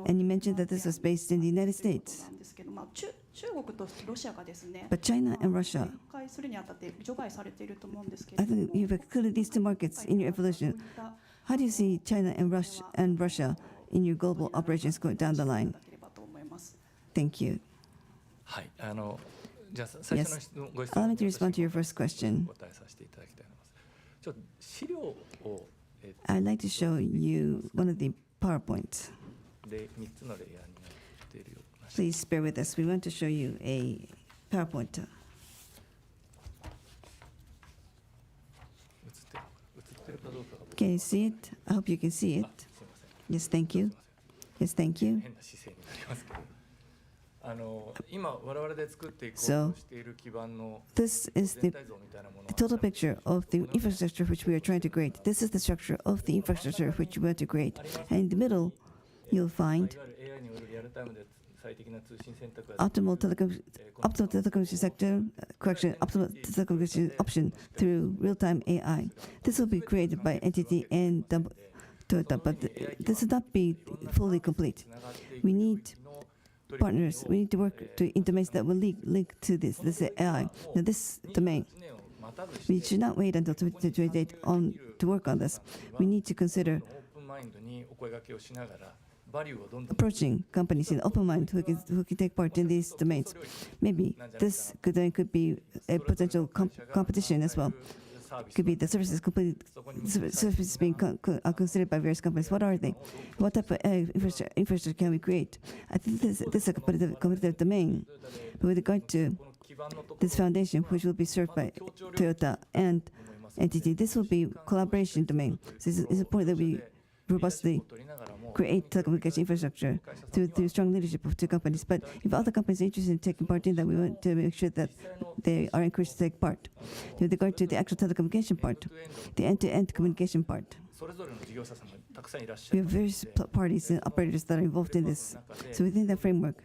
And you mentioned that this was based in the United States. But China and Russia, I think you've included these two markets in your evolution. How do you see China and Russia in your global operations going down the line? Thank you. Yes. Allow me to respond to your first question. I'd like to show you one of the PowerPoints. Please bear with us. We want to show you a PowerPoint. Can you see it? I hope you can see it. Yes, thank you. Yes, thank you. So, this is the total picture of the infrastructure which we are trying to create. This is the structure of the infrastructure which we want to create. And in the middle, you'll find optimal telecommunication sector, optimal telecommunication option through real-time AI. This will be created by NTT and Toyota, but this will not be fully complete. We need partners. We need to work to domains that will link to this AI. Now, this domain, we should not wait until 2028 to work on this. We need to consider approaching companies in open mind who can take part in these domains. Maybe this could be a potential competition as well. Could be the services being considered by various companies. What are they? What type of infrastructure can we create? I think this is a competitive domain. But with regard to this foundation, which will be served by Toyota and NTT, this will be collaboration domain. So it's important that we robustly create telecommunication infrastructure through strong leadership of two companies. But if other companies are interested in taking part in that, we want to make sure that they are encouraged to take part. With regard to the actual telecommunication part, the end-to-end communication part, we have various parties and operators that are involved in this. So within that framework,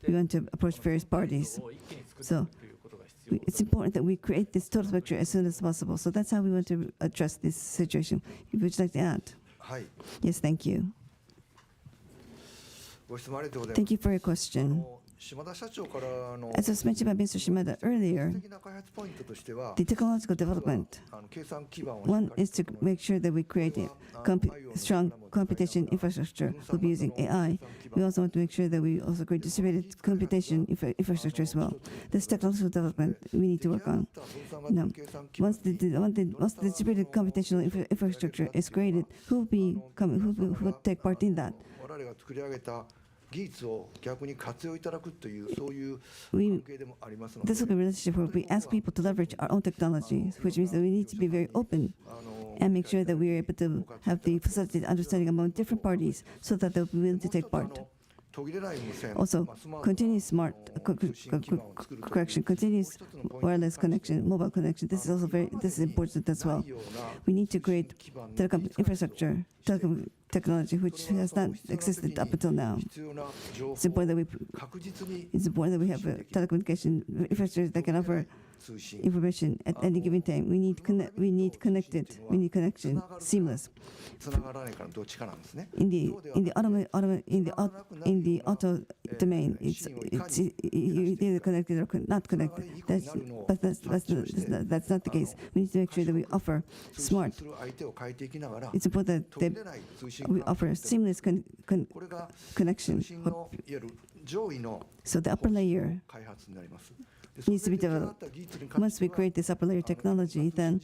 we want to approach various parties. So it's important that we create this total picture as soon as possible. So that's how we want to address this situation. Would you like to add? Yes, thank you. Thank you for your question. As was mentioned by Mr. Shimada earlier, the technological development, one is to make sure that we create a strong computation infrastructure. We'll be using AI. We also want to make sure that we also create distributed computation infrastructure as well. This technological development we need to work on. Now, once the distributed computational infrastructure is created, who will take part in that? This will be a relationship where we ask people to leverage our own technologies, which means that we need to be very open and make sure that we are able to have the facilitated understanding among different parties so that they'll be willing to take part. Also, continuous continuous wireless connection, mobile connection. This is also this is important as well. We need to create telecom infrastructure, telecom technology which has not existed up until now. It's important that we have a telecommunication infrastructure that can offer information at any given time. We need connection, seamless. In the auto domain, it's either connected or not connected. But that's not the case. We need to make sure that we offer smart. It's important that we offer seamless connection. So the upper layer needs to be developed. Once we create this upper layer technology, then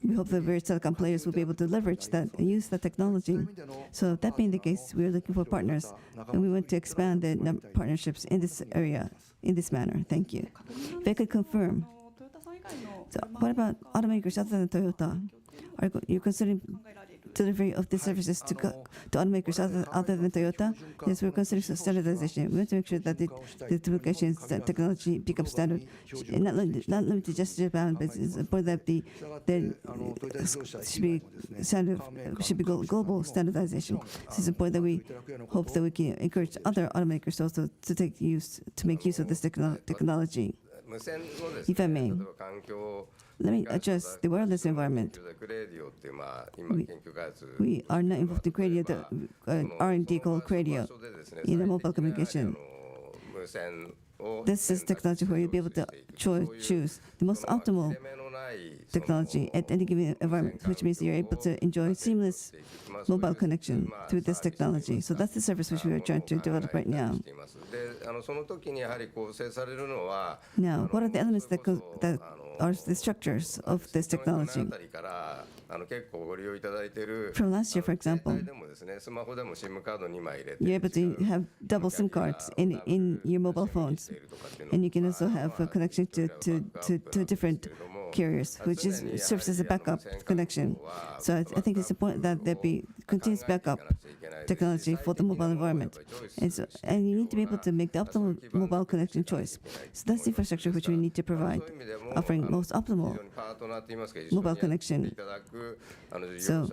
we hope that various telecom players will be able to leverage that and use that technology. So that being the case, we are looking for partners, and we want to expand the partnerships in this area in this manner. Thank you. If I could confirm, so what about automakers other than Toyota? Are you considering delivery of the services to automakers other than Toyota. Yes, we're considering standardization. We want to make sure that the telecommunications technology becomes standard, and not limited just to Japan, but it's important that should be global standardization. So it's important that we hope that we can encourage other automakers also to make use of this technology. If I may, let me address the wireless environment. We are not involved in radio, R&D called radio in the mobile communication. This is technology where you'll be able to choose the most optimal technology at any given environment, which means you're able to enjoy seamless mobile connection through this technology. So that's the service which we are trying to develop right now. Now, what are the elements that are the structures of this technology? From last year, for example, you're able to have double SIM cards in your mobile phones, and you can also have a connection to different carriers, which serves as a backup connection. So I think it's important that there be continuous backup technology for the mobile environment. And you need to be able to make the optimal mobile connection choice. So that's the infrastructure which we need to provide, offering most optimal mobile connection. So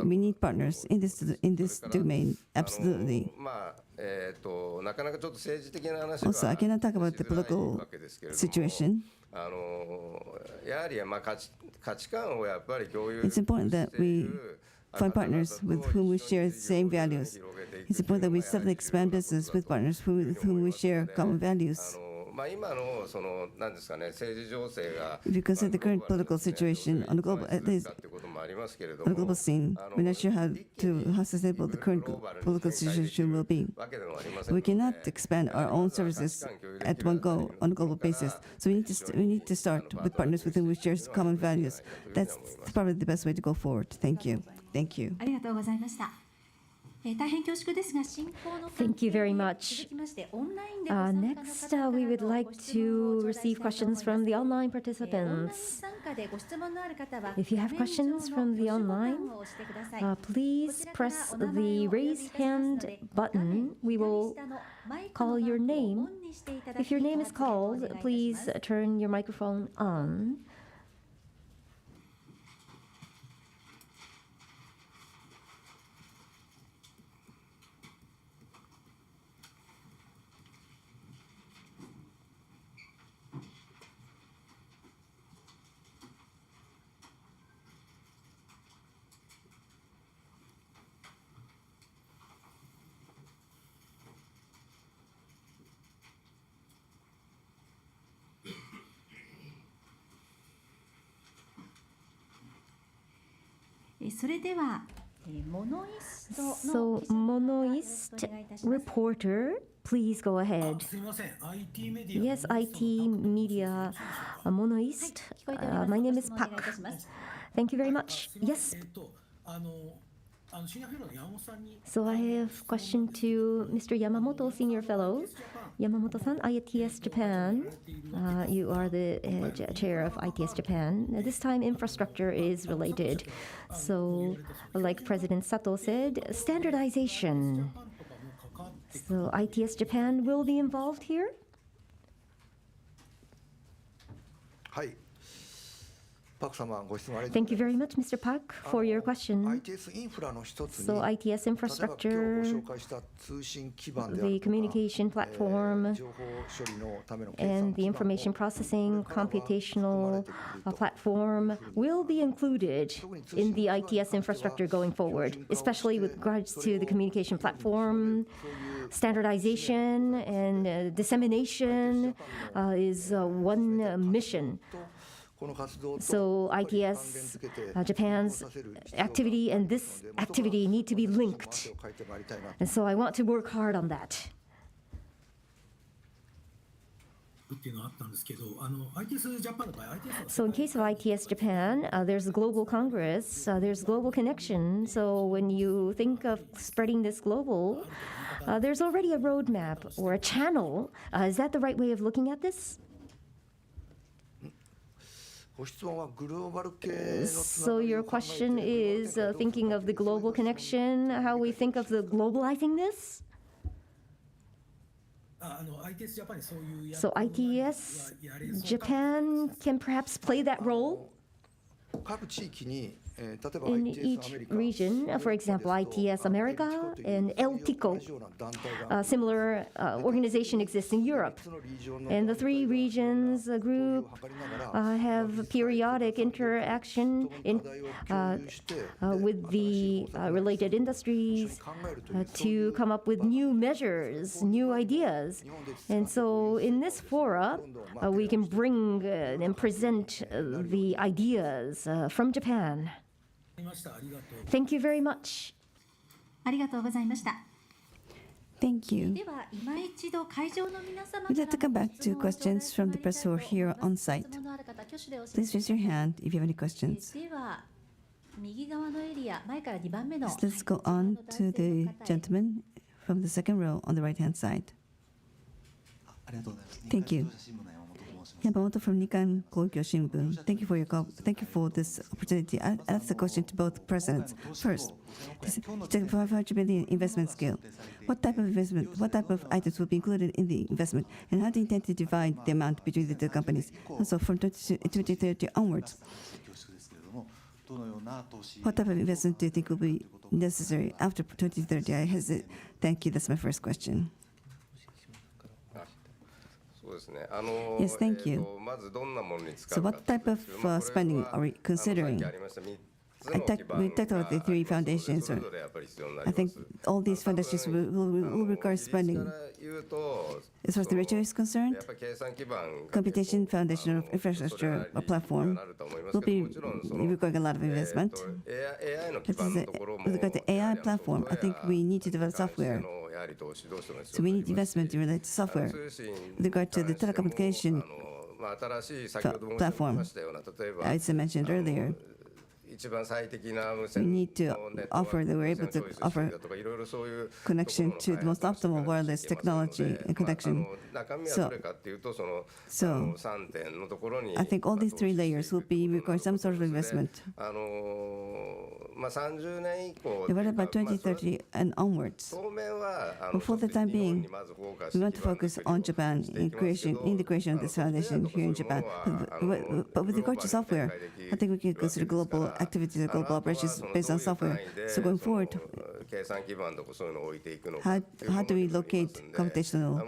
we need partners in this domain, absolutely. Also, I cannot talk about the political situation. It's important that we find partners with whom we share the same values. It's important that we suddenly expand business with partners with whom we share common values. If you consider the current political situation on the global, at least on the global scene, we're not sure how sustainable the current political situation will be. We cannot expand our own services at one go on a global basis. So we need to start with partners with whom we share common values. That's probably the best way to go forward. Thank you. Thank you. Thank you very much. Next, we would like to receive questions from the online participants. If you have questions from the online, please press the raise hand button. We will call your name. If your name is called, please turn your microphone on. So, Monoist reporter, please go ahead. Yes, IT media Monoist. My name is Park. Thank you very much. Yes. So I have a question to Mr. Yamamoto, Senior Fellow. Yamamoto-san, ITS Japan. You are the chair of ITS Japan. Now, this time, infrastructure is related. So, like President Sato said, standardization. So, ITS Japan will be involved here? Thank you very much, Mr. Park, for your question. So ITS infrastructure, the communication platform, and the information processing computational platform will be included in the ITS infrastructure going forward, especially with regards to the communication platform. Standardization and dissemination is one mission. So ITS Japan's activity and this activity need to be linked. And so I want to work hard on that. So in case of ITS Japan, there's a global congress, there's global connection. So when you think of spreading this global, there's already a roadmap or a channel. Is that the right way of looking at this? So your question is thinking of the global connection, how we think of the globalizing this? So ITS, Japan can perhaps play that role in each region. For example, ITS America and LTICO, a similar organization exists in Europe. And the three regions group have periodic interaction with the related industries to come up with new measures, new ideas. And so in this fora, we can bring and present the ideas from Japan. Thank you very much. ありがとうございました。 Thank you. では今一度会場の皆様 We'd like to come back to questions from the press who are here on site. 質問のある方、挙手でお知ら Please せ raise your hand if you have any questions. では右側のエリア、前から2番目の Let's go on to the gentleman from the second row on the right-hand side. Thank you. Yamamoto from Nikkan Kogyo Shimbun. Thank you for this opportunity. I ask the question to both presidents. First, this 500 billion investment scale. What type of investment, what type of items will be included in the investment, and how do you intend to divide the amount between the two companies? Also, from 2030 onwards, what type of investment do you think will be necessary after 2030? Thank you. That's my first question. Yes, thank you. So what type of spending are we considering? We talked about the three foundations. I think all these foundations will require spending. As far as the ratio is concerned, computation foundation of infrastructure or platform will be requiring a lot of investment. With regard to AI platform, I think we need to develop software. So we need investment related to software. With regard to the telecommunication platform, as I mentioned earlier, we need to offer that we're able to offer connection to the most optimal wireless technology and connection. So I think all these three layers will be requiring some sort of investment. What about 2030 and onwards? For the time being, we want to focus on Japan in the creation of this foundation here in Japan. But with regard to software, I think we can consider global activities and global operations based on software. So going forward, how do we locate computational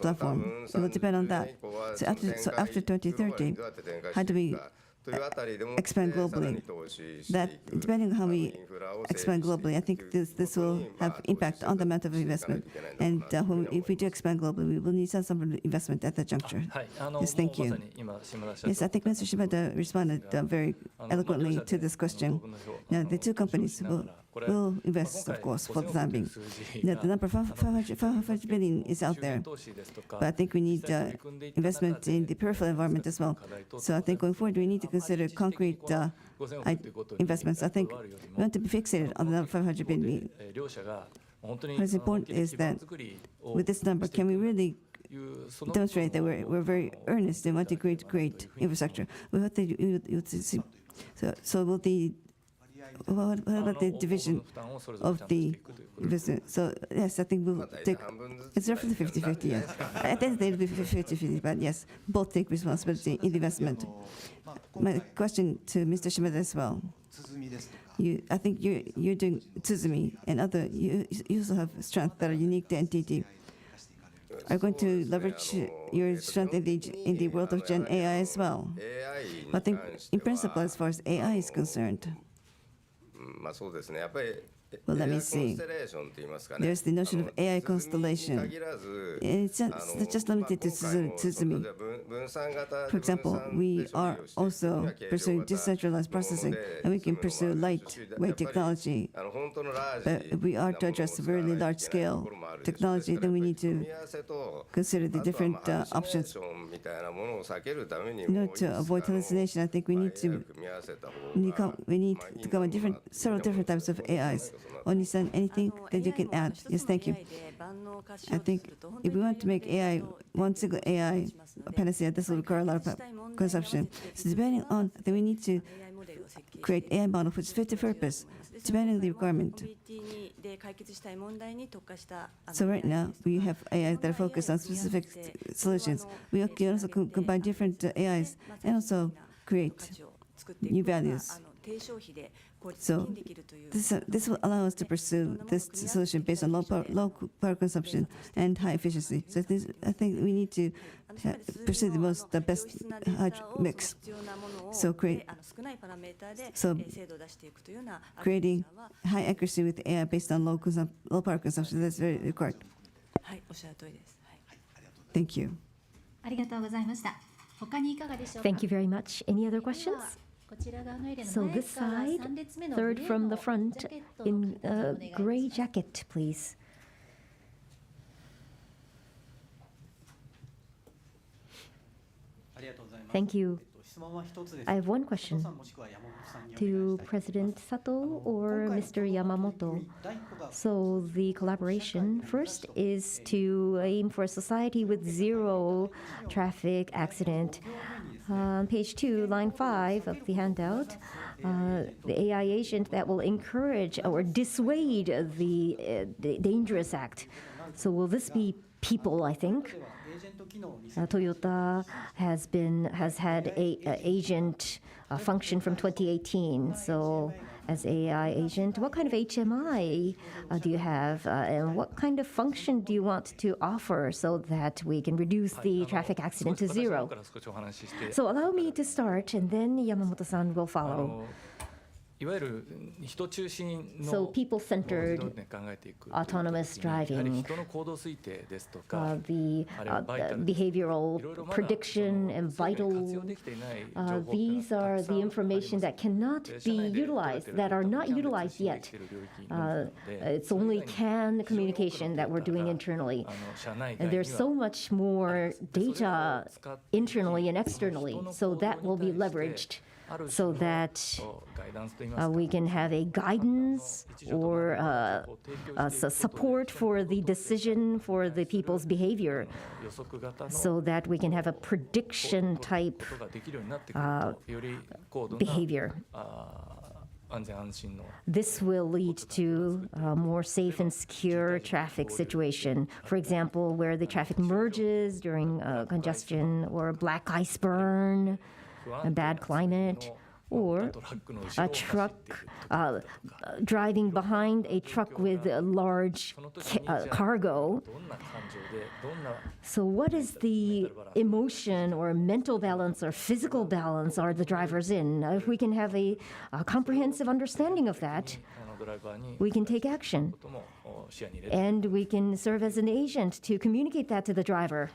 platform? It will depend on that. So after 2030, how do we expand globally? That depending on how we expand globally, I think this will have impact on the amount of investment. And if we do expand globally, we will need some sort of investment at that juncture. Yes, thank you. Yes, I think Mr. Shibata responded very eloquently to this question. Now, the two companies will invest, of course, for the time being. The number 500 billion is out there, but I think we need investment in the peripheral environment as well. So I think going forward, we need to consider concrete investments. I think we want to be fixated on the number 500 billion. What is important is that with this number, can we really demonstrate that we're very earnest in wanting to create infrastructure? We hope that you would see. So will the what about the division of the investment? So yes, I think we'll take, it's roughly 50-50, yes. I think it'll be 50-50, but yes, both take responsibility in the investment. My question to Mr. Shimada as well. I think you're doing Tsuzumi and other, you also have strengths that are unique to NTT. Are you going to leverage your strength in the world of Gen AI as well? I think in principle, as far as AI is concerned, well, let me see. There's the notion of AI constellation. It's not just limited to Tsuzumi. For example, we are also pursuing decentralized processing, and we can pursue lightweight technology. But if we are to address very large-scale technology, then we need to consider the different options. In order to avoid hallucination, I think we need to come with several different types of AIs. Oni-san, anything that you can add? Yes, thank you. I think if we want to make AI, one single AI panacea, this will require a lot of consumption. So depending on, I think we need to create AI model which is fit to purpose, depending on the requirement. So right now, we have AI that are focused on specific solutions. We can also combine different AIs and also create new values. So this will allow us to pursue this solution based on low power consumption and high efficiency. So I think we need to pursue the best mix. So creating high accuracy with AI based on low power consumption, that's very required. Thank you. ありがとうございました。他にいかがでしょうか。 Thank you very much. Any other questions? こちら側のエリアの So 前 this から side, 3列目の third グレー from の the front ジャケットの in 方お願いします。 gray jacket, please. ありがとうございます。 Thank you. 質問は一つです。 I have one question さんもしくは山本さんにお願い to したいと思い President ます。 Sato or Mr. Yamamoto. So the collaboration first is to aim for a society with zero traffic accident. Page 2, line 5 of the handout, the AI agent that will encourage or dissuade the dangerous act. So will this be people, I think? Toyota has had a agent function from 2018. So as AI agent, what kind of HMI do you have, and what kind of function do you want to offer so that we can reduce the traffic accident to zero? So allow me to start, and then Yamamoto-san will follow. いわゆる人中心の So people-centered autonomous やはり driving, 人の行動推定ですとか the behavioral prediction and vital, these are the information that cannot be utilized, that are not utilized yet. It's only CAN communication that we're doing internally. And there's so much more data internally and externally, so that will be leveraged so that we can have a guidance or support for the decision for the people's behavior, so that we can have a prediction type behavior. This will lead to a more safe and secure traffic situation. For example, where the traffic merges during congestion or black ice burn, a bad climate, or a truck driving behind a truck with a large cargo. So what is the emotion or mental balance or physical balance are the drivers in? If we can have a comprehensive understanding of that, we can take action. And we can serve as an agent to communicate that to the driver.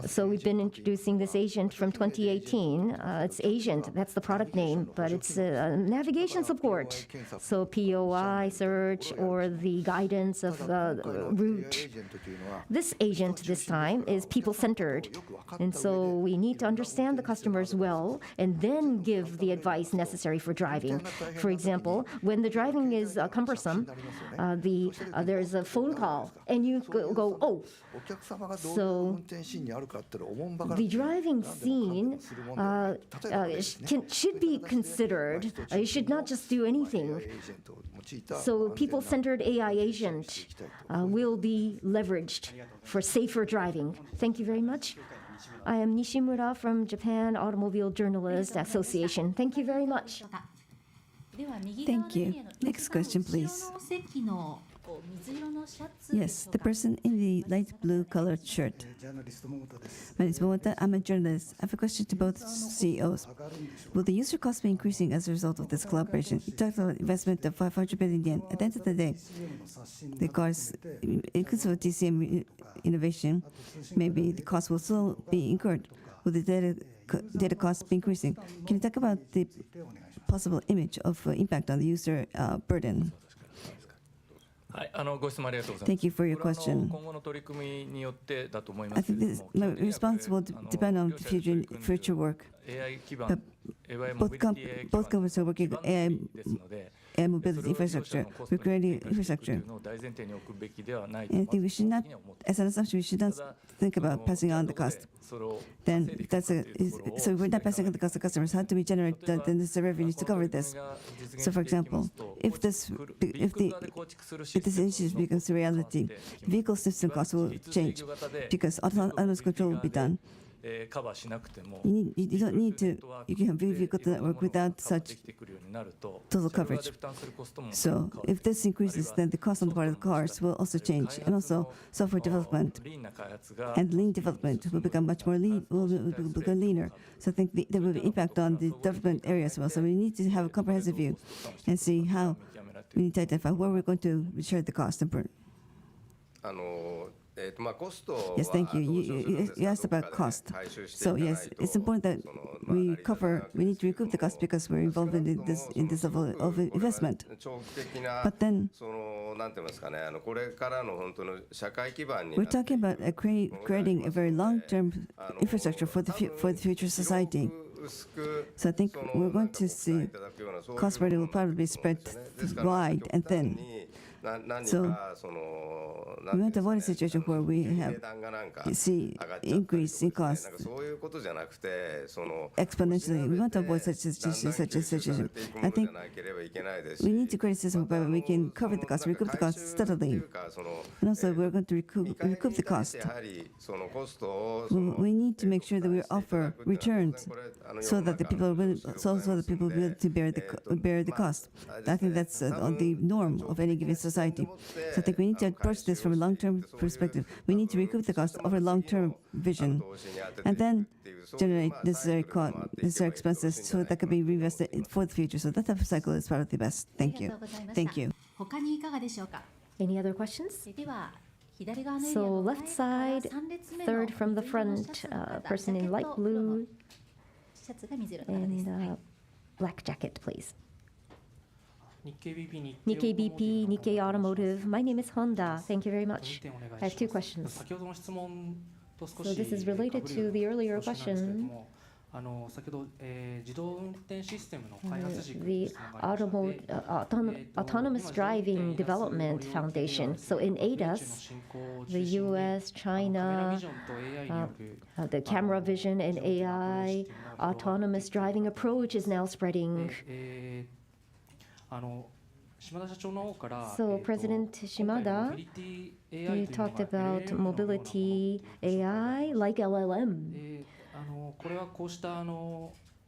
So we've been introducing this agent from 2018. It's agent, that's the product name, but it's navigation support. So POI search or the guidance of route. This agent this time is people-centered. And so we need to understand the customers well and then give the advice necessary for driving. For example, when the driving is cumbersome, there's a phone call and you go, oh. So the driving scene should be considered. You should not just do anything. So people-centered AI agent will be leveraged for safer driving. Thank you very much. I am Nishimura from Japan Automobile Journalist Association. Thank you very much. Thank you. Next question, please. Yes, the person in the light blue colored shirt. My name is Momota. I'm a journalist. I have a question to both CEOs. Will the user cost be increasing as a result of this collaboration? You talked about investment of 500 billion yen. At the end of the day, the cost, inclusive of DCM innovation, maybe the cost will still be incurred. Will the data cost be increasing? Can you talk about the possible image of impact on the user burden? はい、ご質問ありがとうございます。Thank you for your これはquestion. 今後の取り組みによってだと思いま I すけ think れ this ども、 my response will depend on the future work. AI 基盤 But、 AI both モビリティ AI 基 both 盤 companies are working 基 on 盤 AI ですので、 mobility infrastructure. We're creating それを利用者のコストに転嫁していくとい infrastructure. うのを大前提に置くべきではないと And I まず think we should not, 基本的には思ってい as ま an す。 assumption, we should not ただ think about passing on the どこ cost. でそれを Then 稼いでい if くか that's とい a, うところを so we're not passing on the cost to customers. How do we generate the necessary revenues to cover this? So, for example, if this initiative becomes a reality, vehicle system costs will change because autonomous control will be done. カバーしなくても You don't need to, you can have vehicle network without such total coverage. So if this increases, then the cost on the part of the cars will also change, and also software development and lean development will become much more lean, will become leaner. So I think there will be impact on the development area as well. So we need to have a comprehensive view and see how we need to identify where we're going to share the cost and burn. Yes, thank you. You asked about cost. So yes, it's important that we need to recoup the cost because we're involved in this level of investment. But then we're talking about creating a very long-term infrastructure for the future society. So I think we're going to see cost burden will probably spread wide and thin. So we want to avoid a situation where we see increase in cost exponentially. We want to avoid such a situation. I think we need to create a system where we can cover the cost, recoup the cost steadily. And also we're going to recoup the cost. We need to make sure that we offer returns so that the people will to bear the cost. I think that's the norm of any given society. So I think we need to approach this from a long-term perspective. We need to recoup the cost of a long-term vision, and then generate necessary expenses so that can be reinvested for the future. So that type of cycle is probably the best. Thank you. Thank you. 他にいかがでしょうか。 Any other questions? では左側のエリア So の left side, 3列目の third from the front, person in light blue シャツが水色の方です。 and black jacket, please. 日経 BP Nikkei BP, Nikkei Automotive. My name is Honda. Thank you very 2 much. 点お願いし I ます have two questions. 先ほどの質問と少 So し this is related to the earlier question. 先ほど、自動運転システムの開発軸 The Autonomous Driving Development Foundation. So in ADAS, the US, China, the camera vision and AI, autonomous driving approach is now spreading. 島田社長の方から So President Shimada, you talked about mobility AI like LLM. これはこうした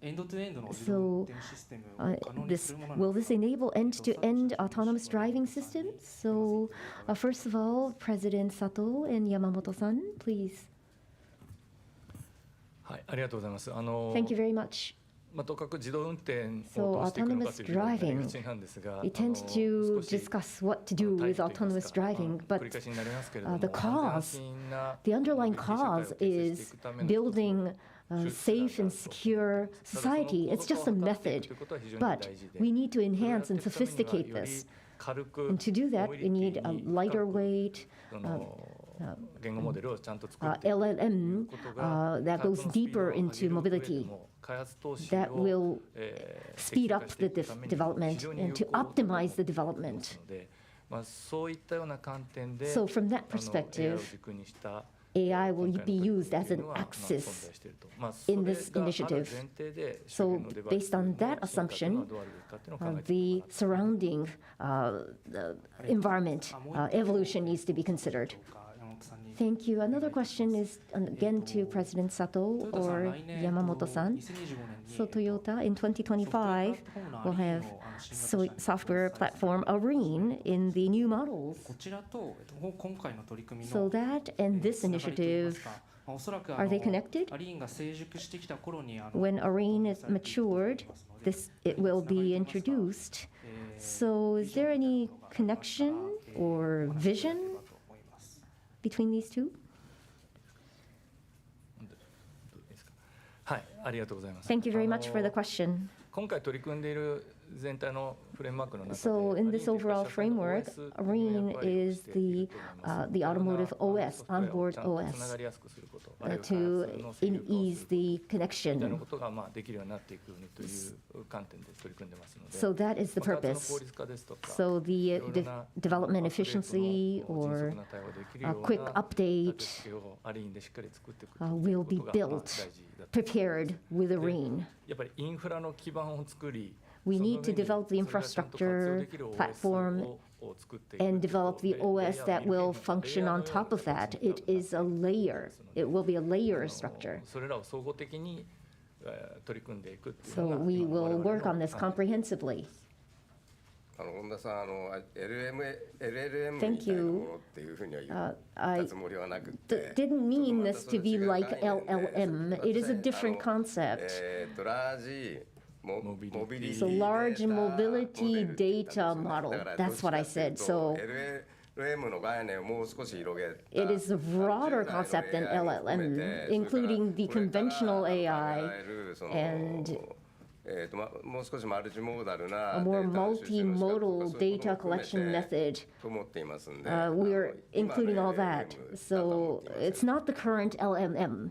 エンドトゥエンドの自動運転システムを可能にするものなの Will this enable end-to-end autonomous driving systems? So first of all, President Sato and Yamamoto-san, please. はい、ありがとうございます。 Thank you very much. とかく自動運転を So どうしていくのか autonomous というのがやり driving, がちなんですが、 we tend to 少し discuss what to do with autonomous driving, 繰 but り返しになりますけれども、 the cause, the underlying cause is building a safe and secure society. It's just a method, but we need to enhance and sophisticate this. And to do that, we need a lighter weight, 言語モデルをちゃんと作っていく LLM that goes deeper into mobility. That will speed up the development and to optimize the development. そういったような観点で So from that perspective, AI will be used as an axis in this initiative. So based on that assumption, the surrounding environment evolution needs to be considered. Thank you. Another question is again to President Sato or Yamamoto-san. So Toyota in 2025 will have software platform Arene in the new models. こちらと今回の取り組み So の that and this initiative, おそらく are they connected? アリーンが成熟してきた頃に when Arene is matured, it will be introduced. So is there any connection or vision between these two? はい、ありがとうございます。 Thank you very much for the question. 今回取り組んでいる全体のフレームワークの中で、So in this overall framework, ARENE is the automotive OS, onboard つな OS, がりやすくすること、あるいは to 開発の制御化を ease する the みたいな connection. ことができるようになっていくようにという観点で取り組んでますので、 So that is the 開発の purpose. 効率化ですとか、 So the いろいろな development アップデートの efficiency 迅速 or な対応ができるような quick update 立て付けをアリーンでしっかり作っていくという will こ be とが built, 大事だと。 prepared with ARENE. やっぱりインフラの基盤を作り、 We その need to 上に develop the それがちゃんと活用できる infrastructure OS platform を作っていく and ということ develop the で、 OS that will レイヤー function の on top of that. It is a layer. It will be a layer structure. それらを総合的に取り組んでいくっていう So のが we 今我 will 々の work on this 考え comprehensively. 本田さん、LLM み Thank たいなも you. のっていうふうには言っ I たつもりはなくて、 didn't mean this to be like LLM. It is a different concept. ラージモビリティ So large mobility data model. だから That's what I said. So LLM の概念をもう少し広げた it is a broader concept than LLM, including the conventional AI and もう少しマルチモーダルな a more multimodal data collection method. と思っていますんで、 We're including all that. So it's not the current LLM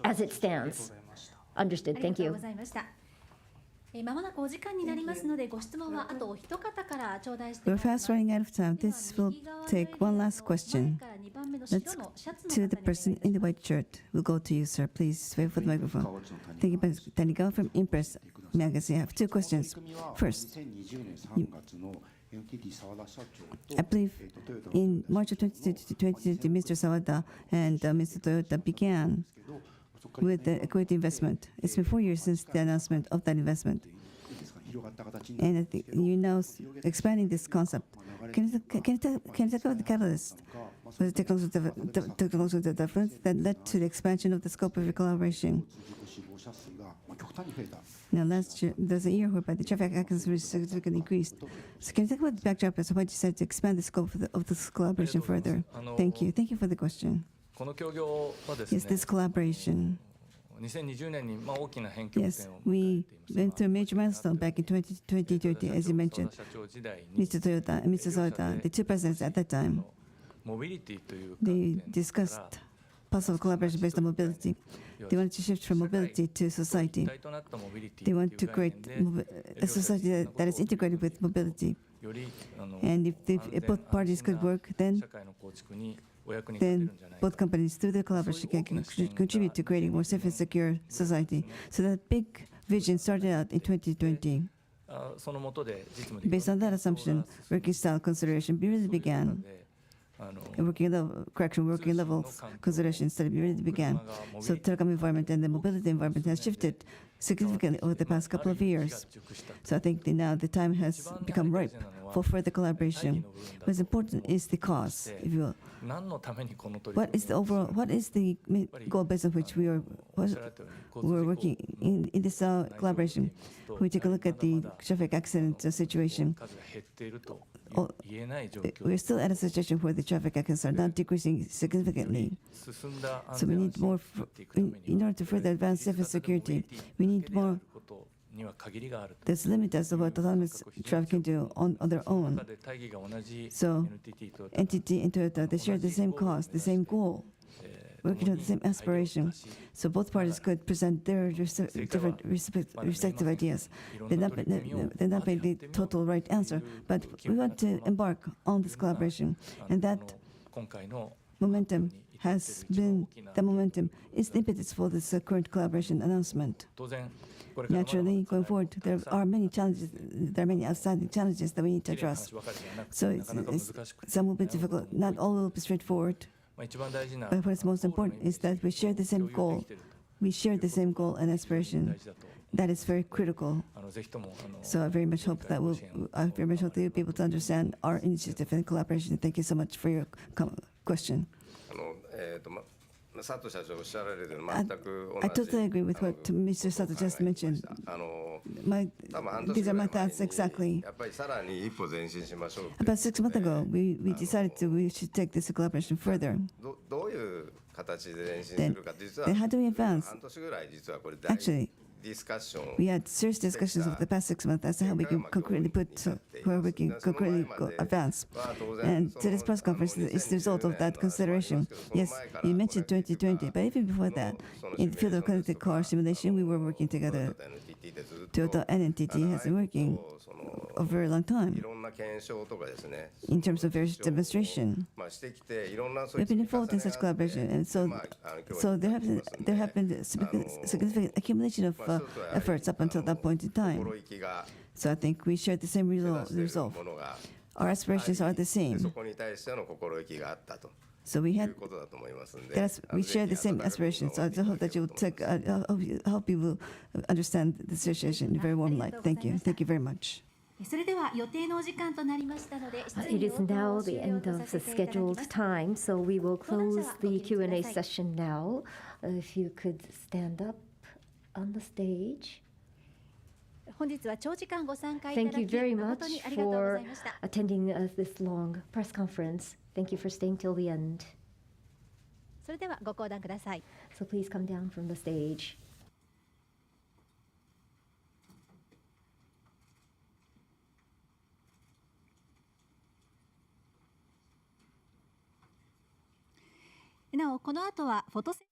as it stands. Understood. ありが Thank とう you. ございました。まもなくお時間になりますので、ご質問はあとお一方から頂戴してま We're いります fast running out of time. This will take one last question. 前から2番目の白 Let's のシャツ to の the 方に person in the white shirt. We'll go to you, sir. Please wait for the microphone. Thank you, Tanigawa from Impress Magazine. I have two questions. First, I believe in March of 2020, Mr. Sawada and Mr. Toyota began with the equity investment. It's been 4 years since the announcement of that investment. And I think you're now expanding this concept. Can you talk about the catalyst for the technological development that led to the expansion of the scope of your collaboration? Now, last year, there's a year whereby the traffic accidents significantly increased. So can you talk about the backdrop as to why you decided to expand the scope of this collaboration further? Thank you. Thank you for the question. この協業はですね、 Yes, this collaboration. 2020年に大きな変革点を Yes, 迎え we ています。 went through a major milestone back in 2030, as you mentioned. 社長時代に Mr. Toyota and Mr. Sawada, the two presidents at that time, モビリティという観 they 点 discussed から possible collaboration based on mobility. They wanted to shift from mobility to 一 society. 体となったモビリティ They という want to 概 create 念で a society that is integrated with mobility. より And if both parties could work, then 社会の構築にお役に立てる then んじゃないか both companies, through their collaboration, can contribute to creating a more safe and secure society. So that big vision started out in 2020. その下で実務で Based on that assumption, working style consideration really began. Working level consideration study really began. So telecom environment and the mobility environment has shifted significantly over the past couple of years. So I think that now the time has become ripe for further collaboration. What's important is the cause, if you will. 何のためにこの取り What 組 is the overall, what is the goal based on which we are working in this collaboration? We take a look at the traffic accident situation. 数が減っていると言えない状 We're 況 still at a situation where the traffic accidents are not decreasing significantly. 進んだ So 安 we 全 need more, になっていくため in に order to further advance safety and security, we need more, ことには限りがあると there's limit as to what autonomous traffic can do on their その own. 中で大義が同じ So NTT と NTT and Toyota, they share the same cause, the same goal, working on the same aspiration. So both parties could present their different respective ideas. They're not the total right answer, but we want to embark on this collaboration. And that 今回の momentum has been, the momentum is the impetus for this current collaboration announcement. 当然これからまだまだ Naturally, going forward, there are many challenges, there are many outstanding challenges that we need to きれいな address. 話ばかりではなく So てなかなか難しくて some will be difficult, not all will be straightforward. 一番大事な But what is most important is that we share the same goal. We share the same goal and aspiration. 大事だと That is very critical. ぜひとも So I very much hope that I very much hope that you'll be able to understand our initiative and collaboration. Thank you so much for your question. 佐藤社長おっしゃられるの全く同 I じ totally agree with what Mr. Sato just mentioned. 多分半年 These ぐ are ら my い前 thoughts に exactly. やっぱりさらに一歩前進しましょうって About 6 months ago, we decided we should take this collaboration further. どういう形で前進するか実は Then how do we advance? 半年ぐらい実はこれ大 Actually, We had serious discussions over the past 6 months as to how we can concretely where we can concretely advance. And today's press conference is the result of that consideration. Yes, you mentioned 2020, but even before that, in the field of connected car simulation, we were working together. Toyota and NTT has been working a very long time in terms of various demonstration. We've been involved in such collaboration, and so there have been significant accumulation of efforts up until that point in time. So I think we share the same resolve. Our aspirations are the same. So we share the same aspirations. So I hope that you will hope you will understand the situation in a very warm light. Thank you. Thank you very much. それでは予定のお時間となりましたので、 It is now the end of the scheduled time, so we will close the Q&A session now. If you could stand up on the stage. 本日は長時間ご参加いただ Thank you き very 誠 much にありがとうござ for いました。 attending this long press conference. Thank you for staying till the end. それではご講談ください。 So please come down from the stage. なおこの後はフォトセ